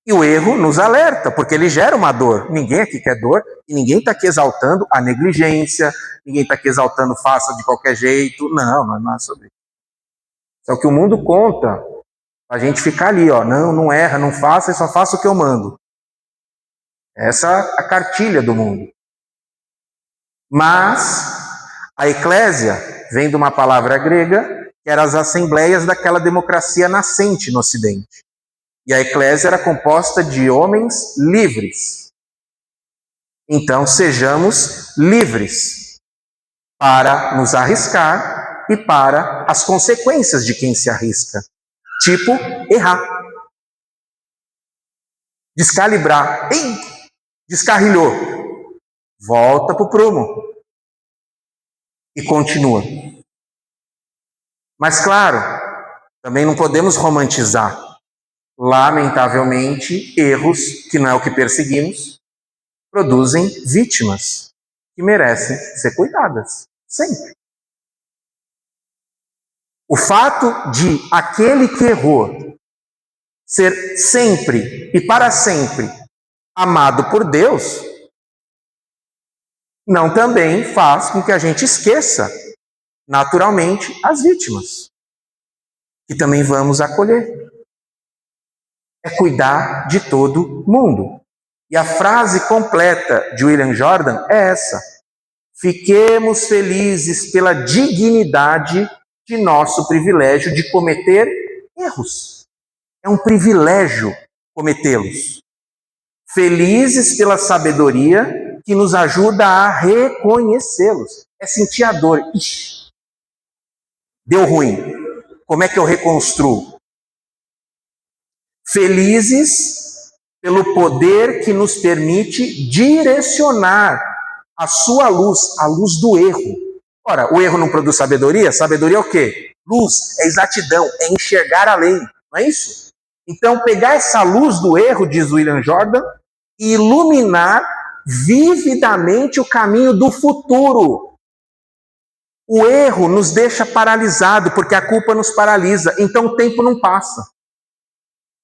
Speaker 2: E o erro nos alerta, porque ele gera uma dor. Ninguém aqui quer dor, e ninguém está aqui exaltando a negligência, ninguém está aqui exaltando faça de qualquer jeito. Não é sobre isso. É o que o mundo conta, a gente ficar ali, ó, não erra, não faça, só faça o que eu mando. Essa é a cartilha do mundo. Mas a eclésia vem de uma palavra grega, que eram as assembleias daquela democracia nascente no Ocidente. E a eclésia era composta de homens livres. Então, sejamos livres para nos arriscar e para as consequências de quem se arrisca. Tipo, errar. Descalibrar. Ei, descarrilhou. Volta para o prumo. E continua. Mas, claro, também não podemos romantizar. Lamentavelmente, erros, que não é o que perseguimos, produzem vítimas que merecem ser cuidadas. Sempre. O fato de aquele que errou ser sempre e para sempre amado por Deus, não também faz com que a gente esqueça, naturalmente, as vítimas, que também vamos acolher. É cuidar de todo mundo. E a frase completa de William Jordan é essa: fiquemos felizes pela dignidade de nosso privilégio de cometer erros. É um privilégio cometê-los. Felizes pela sabedoria que nos ajuda a reconhecê-los. É sentir a dor. Ixi, deu ruim. Como é que eu reconstruo? Felizes pelo poder que nos permite direcionar a sua luz, a luz do erro. Ora, o erro não produz sabedoria? Sabedoria é o quê? Luz, é exatidão, é enxergar além, não é isso? Então, pegar essa luz do erro, diz William Jordan, e iluminar vividamente o caminho do futuro. O erro nos deixa paralisado, porque a culpa nos paralisa, então o tempo não passa.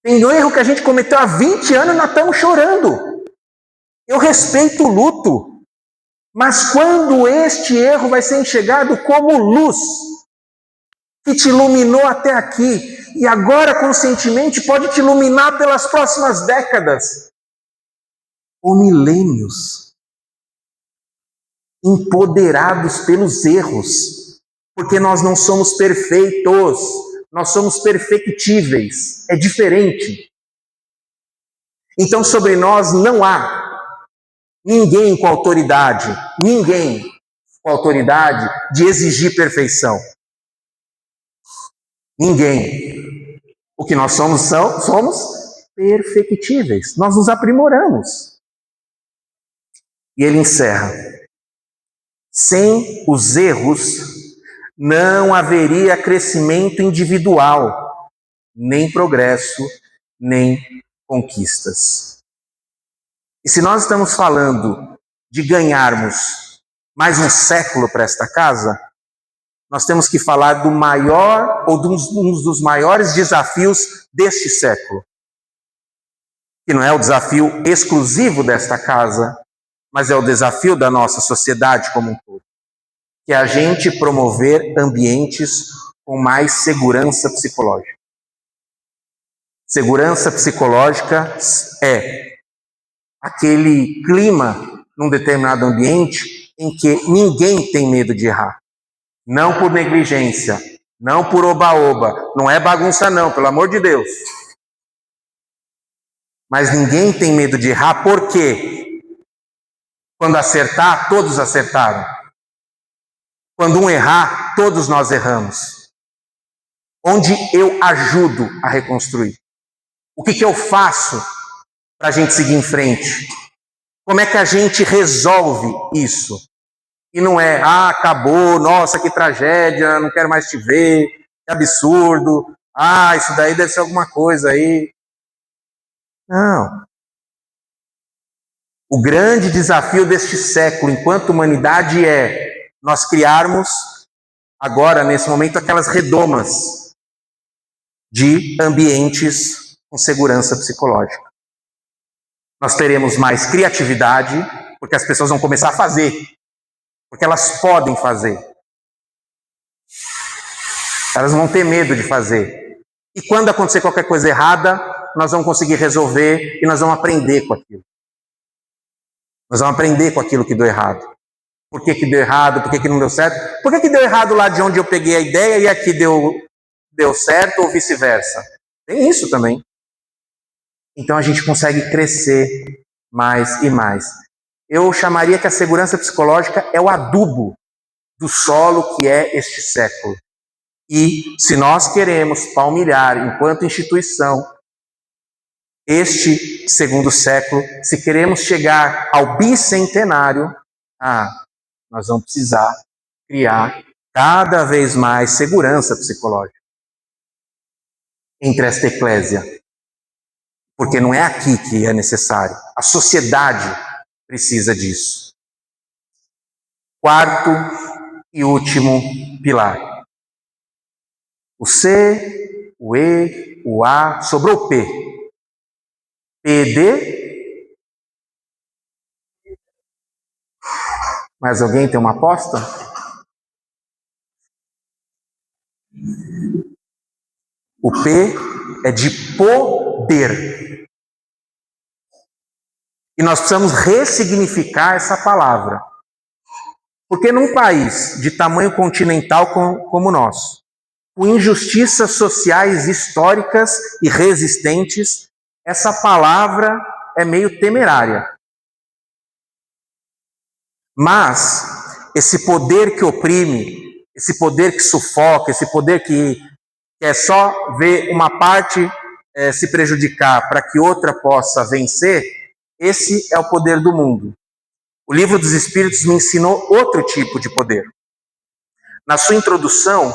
Speaker 2: Tem erro que a gente cometeu há 20 anos e nós estamos chorando. Eu respeito o luto, mas quando este erro vai ser enxergado como luz, que te iluminou até aqui, e agora conscientemente pode te iluminar pelas próximas décadas ou milênios, empoderados pelos erros, porque nós não somos perfeitos, nós somos perfectíveis, é diferente. Então sobre nós não há ninguém com autoridade de exigir perfeição. Ninguém. O que nós somos perfectíveis. Nós nos aprimoramos. E ele encerra: sem os erros, não haveria crescimento individual, nem progresso, nem conquistas. E se nós estamos falando de ganharmos mais um século para esta casa, nós temos que falar do maior, ou um dos maiores desafios deste século. Que não é o desafio exclusivo desta casa, mas é o desafio da nossa sociedade como um todo. Que é a gente promover ambientes com mais segurança psicológica. Segurança psicológica é aquele clima num determinado ambiente em que ninguém tem medo de errar. Não por negligência, não por oba-oba, não é bagunça não, pelo amor de Deus. Mas ninguém tem medo de errar, por quê? Quando acertar, todos acertaram. Quando um errar, todos nós erramos. Onde eu ajudo a reconstruir? O que eu faço para a gente seguir em frente? Como é que a gente resolve isso? E não é, acabou, nossa, que tragédia, não quero mais te ver, que absurdo, isso daí deve ser alguma coisa aí. Não. O grande desafio deste século, enquanto humanidade, é nós criarmos, agora, nesse momento, aquelas redomas de ambientes com segurança psicológica. Nós teremos mais criatividade, porque as pessoas vão começar a fazer. Porque elas podem fazer. Elas não vão ter medo de fazer. E quando acontecer qualquer coisa errada, nós vamos conseguir resolver e nós vamos aprender com aquilo. Nós vamos aprender com aquilo que deu errado. Por que deu errado? Por que não deu certo? Por que deu errado lá de onde eu peguei a ideia e aqui deu certo ou vice-versa? Tem isso também. Então a gente consegue crescer mais e mais. Eu chamaria que a segurança psicológica é o adubo do solo que é este século. E se nós queremos palmilhar, enquanto instituição, este segundo século, se queremos chegar ao bicentenário, nós vamos precisar criar cada vez mais segurança psicológica entre esta eclésia. Porque não é aqui que é necessário. A sociedade precisa disso. Quarto e último pilar. O C, o E, o A, sobrou o P. PD. Mais alguém tem uma aposta? O P é de poder. E nós precisamos ressignificar essa palavra. Porque num país de tamanho continental como o nosso, com injustiças sociais históricas e resistentes, essa palavra é meio temerária. Mas esse poder que oprime, esse poder que sufoca, esse poder que é só ver uma parte se prejudicar para que outra possa vencer, esse é o poder do mundo. O Livro dos Espíritos me ensinou outro tipo de poder. Na sua introdução,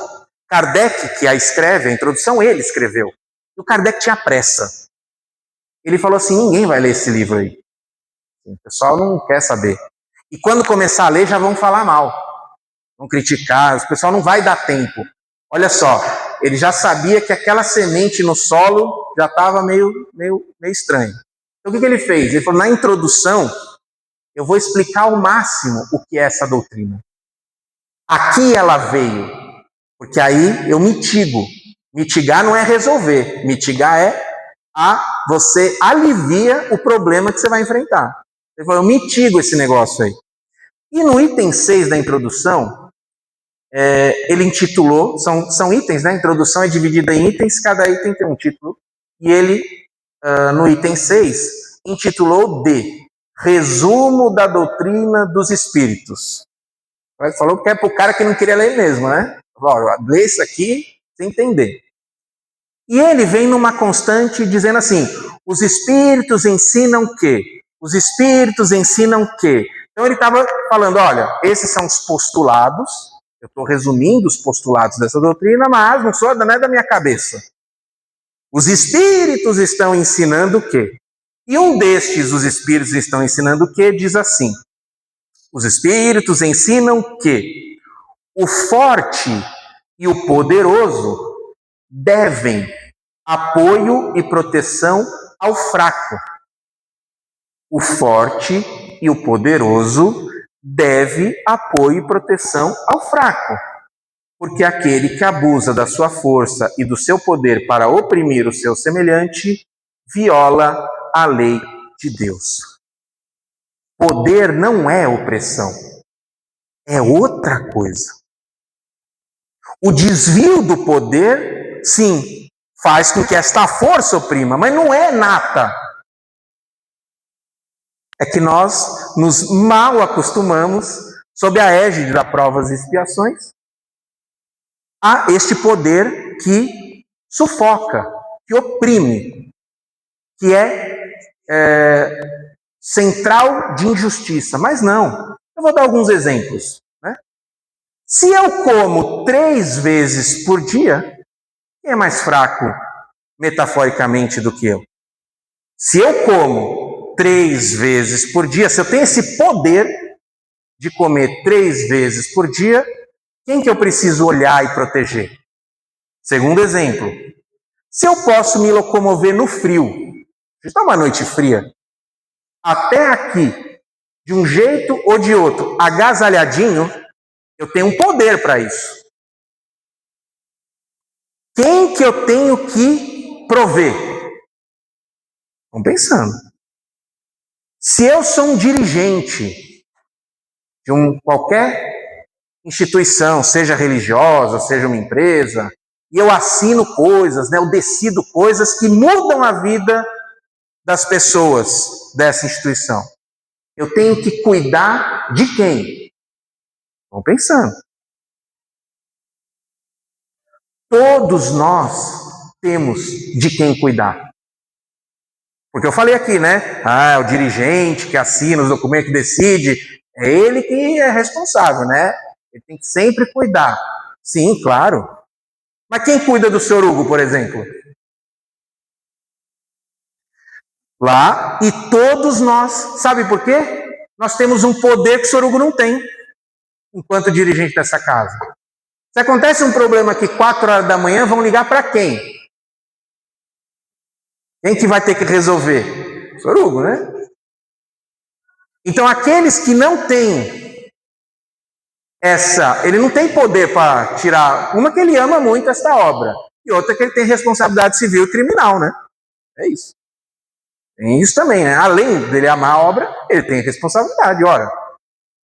Speaker 2: Kardec, que a escreve, a introdução ele escreveu. E o Kardec tinha pressa. Ele falou assim, ninguém vai ler esse livro aí. O pessoal não quer saber. E quando começar a ler, já vão falar mal. Vão criticar, o pessoal não vai dar tempo. Olha só, ele já sabia que aquela semente no solo já estava meio estranho. Então o que ele fez? Ele falou, na introdução, eu vou explicar ao máximo o que é essa doutrina. Aqui ela veio, porque aí eu mitigo. Mitigar não é resolver, mitigar é você alivia o problema que você vai enfrentar. Ele falou, eu mitigo esse negócio aí. E no item 6 da introdução, ele intitulou, são itens, né? A introdução é dividida em itens, cada item tem um título. E ele, no item 6, intitulou de Resumo da Doutrina dos Espíritos. Ele falou que é para o cara que não queria ler mesmo, né? Lê isso aqui sem entender. E ele vem numa constante dizendo assim, os Espíritos ensinam o quê? Os Espíritos ensinam o quê? Então ele estava falando, olha, esses são os postulados, eu estou resumindo os postulados dessa doutrina, mas não é da minha cabeça. Os Espíritos estão ensinando o quê? E um destes, os Espíritos estão ensinando o quê? Diz assim, os Espíritos ensinam que o forte e o poderoso devem apoio e proteção ao fraco. O forte e o poderoso deve apoio e proteção ao fraco. Porque aquele que abusa da sua força e do seu poder para oprimir o seu semelhante, viola a lei de Deus. Poder não é opressão, é outra coisa. O desvio do poder, sim, faz com que esta força oprima, mas não é nata. É que nós nos mal acostumamos, sob a égide das provas e expiações, a este poder que sufoca, que oprime, que é central de injustiça. Mas não. Eu vou dar alguns exemplos. Né? Se eu como 3 vezes por dia, quem é mais fraco, metaforicamente, do que eu? Se eu como 3 vezes por dia, se eu tenho esse poder de comer 3 vezes por dia, quem que eu preciso olhar e proteger? Segundo exemplo, se eu posso me locomover no frio, está uma noite fria, até aqui, de um jeito ou de outro, agasalhadinho, eu tenho um poder para isso. Quem que eu tenho que prover? Estão pensando. Se eu sou um dirigente de qualquer instituição, seja religiosa, seja uma empresa, e eu assino coisas, né, eu decido coisas que mudam a vida das pessoas dessa instituição. Eu tenho que cuidar de quem? Estão pensando. Todos nós temos de quem cuidar. Porque eu falei aqui, né? O dirigente que assina os documentos, que decide, é ele que é responsável, né? Ele tem que sempre cuidar. Sim, claro. Mas quem cuida do Sr. Hugo, por exemplo? Lá, e todos nós, sabe por quê? Nós temos um poder que o Sr. Hugo não tem, enquanto dirigente dessa casa. Se acontece um problema aqui 4 horas da manhã, vão ligar para quem? Quem que vai ter que resolver? O Sr. Hugo, né? Então, aqueles que não têm ele não tem poder para tirar, uma que ele ama muito esta obra, e outra que ele tem responsabilidade civil e criminal, né? É isso. Tem isso também, né? Além dele amar a obra, ele tem responsabilidade,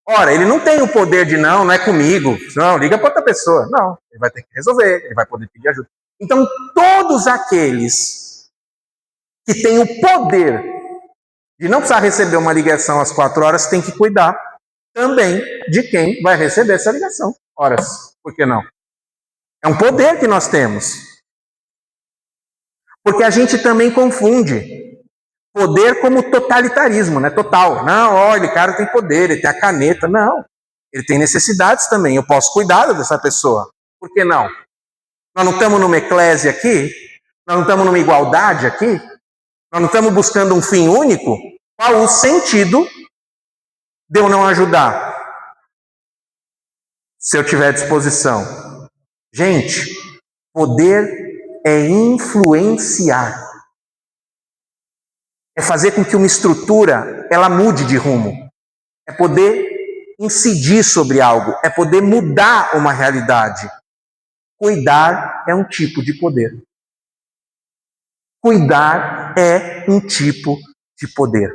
Speaker 2: Ora, ele não tem o poder de não é comigo, não, liga para outra pessoa. Não, ele vai ter que resolver, ele vai poder pedir ajuda. Então, todos aqueles que têm o poder de não precisar receber uma ligação às 4 horas, têm que cuidar também de quem vai receber essa ligação. Horas, por que não? É um poder que nós temos. Porque a gente também confunde poder como totalitarismo, né? Total. Não, olha, o cara tem poder, ele tem a caneta. Não. Ele tem necessidades também. Eu posso cuidar dessa pessoa. Por que não? Nós não estamos numa eclésia aqui? Nós não estamos numa igualdade aqui? Nós não estamos buscando um fim único? Qual o sentido de eu não ajudar? Se eu tiver disposição. Gente, poder é influenciar. É fazer com que uma estrutura ela mude de rumo. É poder incidir sobre algo. É poder mudar uma realidade. Cuidar é um tipo de poder. Cuidar é um tipo de poder.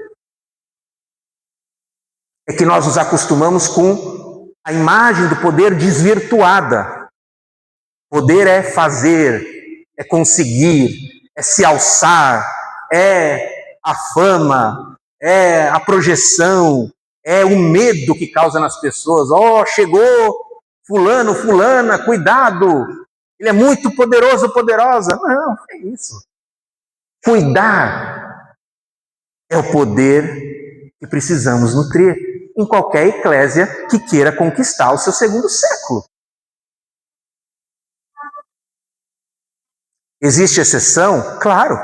Speaker 2: É que nós nos acostumamos com a imagem do poder desvirtuada. Poder é fazer, é conseguir, é se alçar, é a fama, é a projeção, é o medo que causa nas pessoas. Chegou fulano, fulana, cuidado, ele é muito poderoso, poderosa. Não, é isso. Cuidar é o poder que precisamos nutrir em qualquer eclésia que queira conquistar o seu segundo século. Existe exceção? Claro.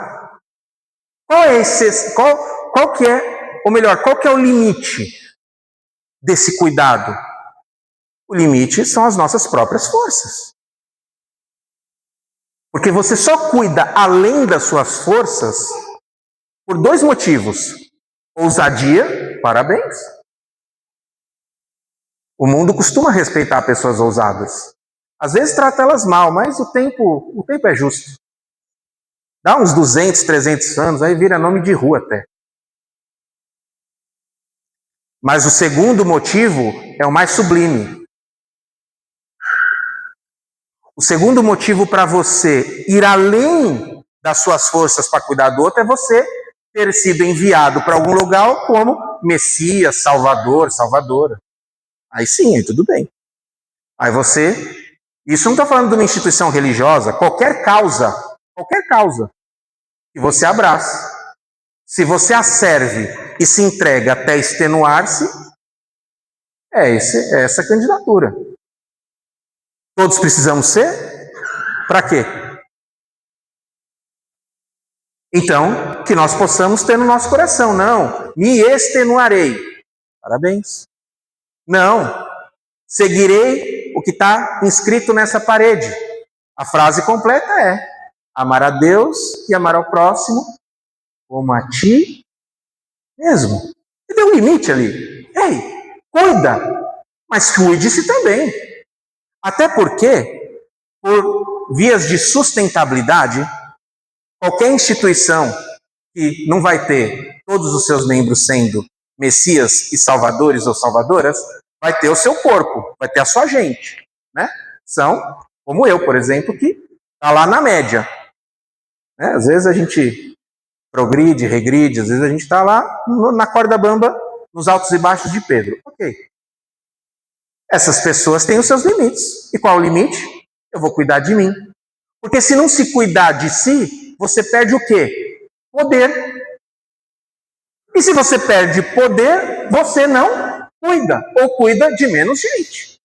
Speaker 2: Qual que é o limite desse cuidado? O limite são as nossas próprias forças. Porque você só cuida além das suas forças por 2 motivos. Ousadia, parabéns. O mundo costuma respeitar pessoas ousadas. Às vezes trata elas mal, mas o tempo é justo. Dá uns 200, 300 anos, aí vira nome de rua até. Mas o segundo motivo é o mais sublime. O segundo motivo para você ir além das suas forças para cuidar do outro é você ter sido enviado para algum lugar como Messias, Salvador, Salvadora. Aí sim, aí tudo bem. Aí você... Isso não estou falando de uma instituição religiosa, qualquer causa que você abraça. Se você a serve e se entrega até extenuar-se, é essa candidatura. Todos precisamos ser? Para quê? Então, que nós possamos ter no nosso coração. Não, me extenuarei. Parabéns. Não, seguirei o que está inscrito nessa parede. A frase completa é: amar a Deus e amar ao próximo como a ti mesmo. E deu um limite ali. Ei, cuida, mas cuide-se também. Até porque, por vias de sustentabilidade, qualquer instituição que não vai ter todos os seus membros sendo messias e salvadores ou salvadoras, vai ter o seu corpo, vai ter a sua gente, né? São, como eu, por exemplo, que está lá na média. Né? Às vezes a gente progride, regride, às vezes a gente está lá na corda bamba, nos altos e baixos de Pedro. Ok. Essas pessoas têm os seus limites. E qual é o limite? Eu vou cuidar de mim. Porque se não se cuidar de si, você perde o quê? Poder. E se você perde poder, você não cuida, ou cuida de menos gente.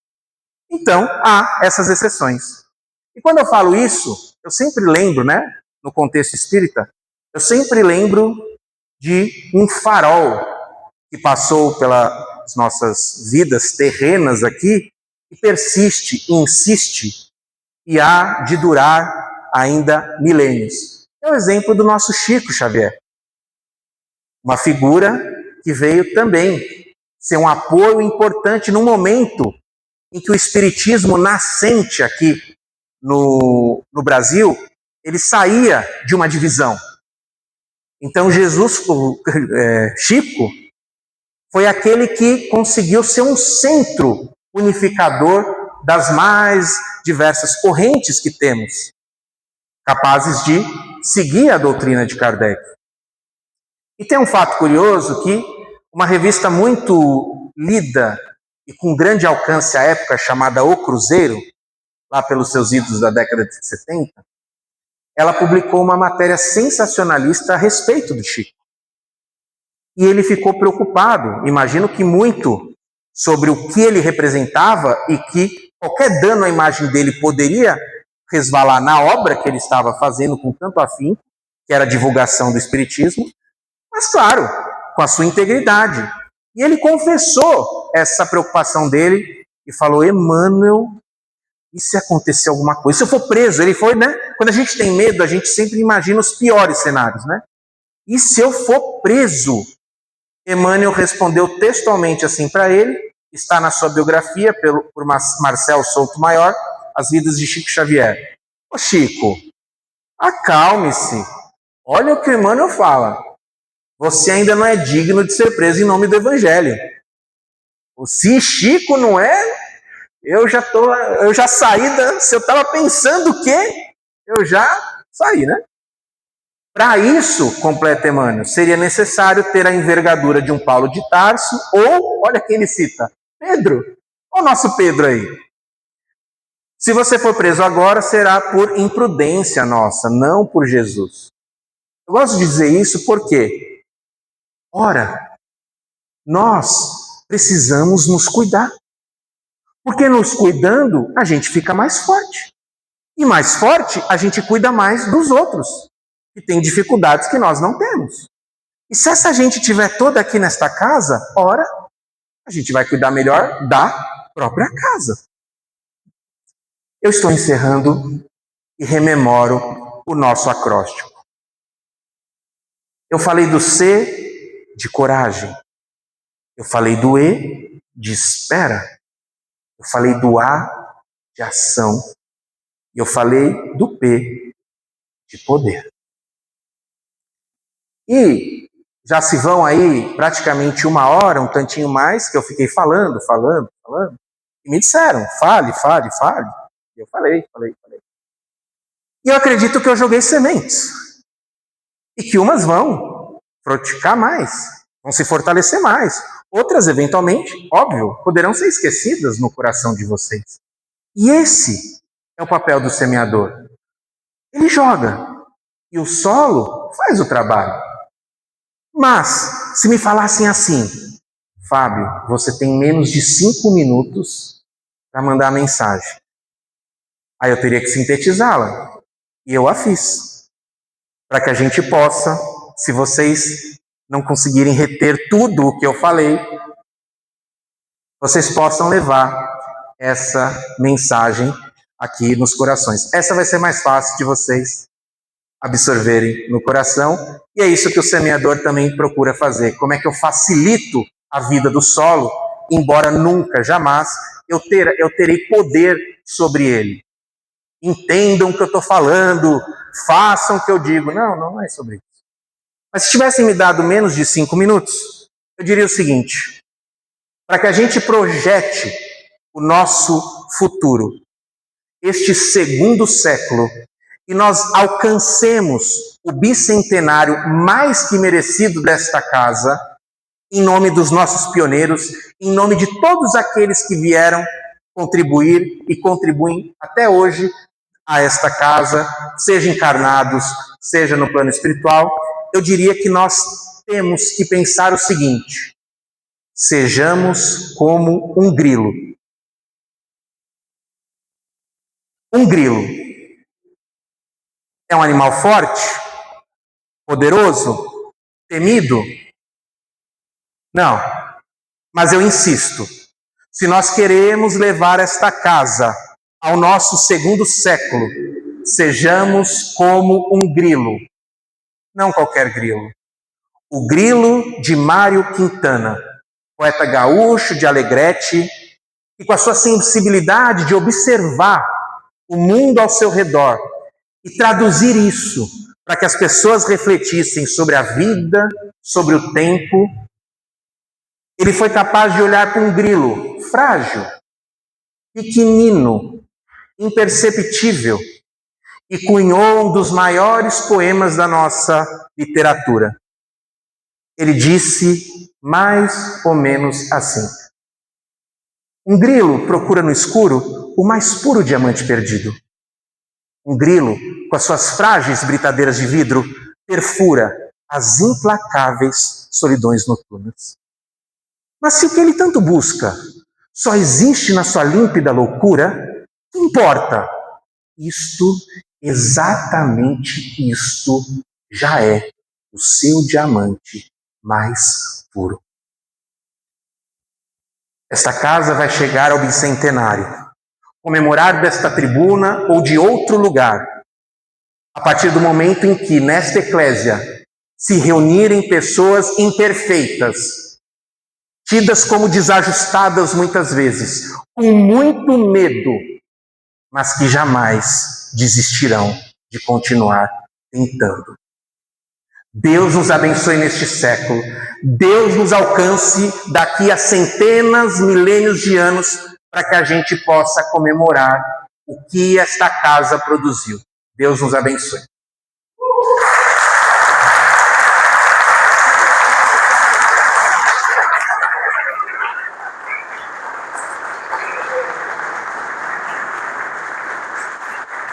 Speaker 2: Então, há essas exceções. E quando eu falo isso, eu sempre lembro, né, no contexto espírita, eu sempre lembro de um farol que passou pelas nossas vidas terrenas aqui e persiste e insiste e há de durar ainda milênios. É o exemplo do nosso Chico Xavier, uma figura que veio também ser um apoio importante no momento em que o espiritismo nascente aqui no Brasil, ele saía de uma divisão. Então Chico foi aquele que conseguiu ser um centro unificador das mais diversas correntes que temos, capazes de seguir a doutrina de Kardec. E tem um fato curioso que uma revista muito lida e com grande alcance à época, chamada O Cruzeiro, lá pelos seus idos da década de 70, ela publicou uma matéria sensacionalista a respeito do Chico. E ele ficou preocupado, imagino que muito, sobre o que ele representava e que qualquer dano à imagem dele poderia resvalar na obra que ele estava fazendo com tanto afinco, que era a divulgação do Espiritismo, mas claro, com a sua integridade. E ele confessou essa preocupação dele e falou: Emmanuel, e se acontecer alguma coisa? Se eu for preso? Ele foi, né? Quando a gente tem medo, a gente sempre imagina os piores cenários, né? E se eu for preso? Emmanuel respondeu textualmente assim para ele, está na sua biografia por Marcel Souto Maior, As Vidas de Chico Xavier. Ô Chico, acalme-se. Olha o que o Emmanuel fala. Você ainda não é digno de ser preso em nome do Evangelho. Se Chico não é, eu já saí se eu estava pensando o quê? Eu já saí, né? Para isso, completa Emmanuel, seria necessário ter a envergadura de um Paulo de Tarso ou, olha quem ele cita, Pedro. Olha o nosso Pedro aí. Se você for preso agora, será por imprudência nossa, não por Jesus. Eu gosto de dizer isso porque, ora, nós precisamos nos cuidar. Porque nos cuidando, a gente fica mais forte. E mais forte, a gente cuida mais dos outros, que têm dificuldades que nós não temos. E se essa gente estiver toda aqui nesta casa, ora, a gente vai cuidar melhor da própria casa. Eu estou encerrando e rememoro o nosso acróstico. Eu falei do C de coragem. Eu falei do E de espera. Eu falei do A de ação. E eu falei do P de poder. E já se vão aí praticamente 1 hora, um tantinho mais, que eu fiquei falando. E me disseram, fale. E eu falei. E eu acredito que eu joguei sementes. E que umas vão frutificar mais, vão se fortalecer mais. Outras, eventualmente, óbvio, poderão ser esquecidas no coração de vocês. E esse é o papel do semeador. Ele joga. E o solo faz o trabalho. Mas, se me falassem assim, Fábio, você tem menos de 5 minutos para mandar a mensagem. Aí eu teria que sintetizá-la. E eu a fiz. Para que a gente possa, se vocês não conseguirem reter tudo o que eu falei, vocês possam levar essa mensagem aqui nos corações. Essa vai ser mais fácil de vocês absorverem no coração, e é isso que o semeador também procura fazer. Como é que eu facilito a vida do solo, embora nunca, jamais, eu terei poder sobre ele. Entendam o que eu estou falando, façam o que eu digo. Não é sobre isso. Mas se tivessem me dado menos de 5 minutos, eu diria o seguinte: para que a gente projete o nosso futuro, este segundo século, e nós alcancemos o bicentenário mais que merecido desta casa, em nome dos nossos pioneiros, em nome de todos aqueles que vieram contribuir e contribuem até hoje a esta casa, seja encarnados, seja no plano espiritual, eu diria que nós temos que pensar o seguinte: sejamos como um grilo. Um grilo é um animal forte, poderoso, temido? Não, mas eu insisto. Se nós queremos levar esta casa ao nosso segundo século, sejamos como um grilo, não qualquer grilo, o grilo de Mário Quintana, poeta gaúcho de Alegrete, e com a sua sensibilidade de observar o mundo ao seu redor e traduzir isso para que as pessoas refletissem sobre a vida, sobre o tempo. Ele foi capaz de olhar para um grilo frágil, pequenino, imperceptível, e cunhou um dos maiores poemas da nossa literatura. Ele disse mais ou menos assim: um grilo procura no escuro o mais puro diamante perdido. Um grilo, com as suas frágeis britadeiras de vidro, perfura as implacáveis solidões noturnas. Mas se o que ele tanto busca só existe na sua límpida loucura, que importa? Exatamente isto, já é o seu diamante mais puro. Esta casa vai chegar ao bicentenário, comemorar desta tribuna ou de outro lugar, a partir do momento em que, nesta eclésia, se reunirem pessoas imperfeitas, tidas como desajustadas muitas vezes, com muito medo, mas que jamais desistirão de continuar tentando. Deus nos abençoe neste século. Deus nos alcance daqui a centenas, milênios de anos, para que a gente possa comemorar o que esta casa produziu. Deus nos abençoe.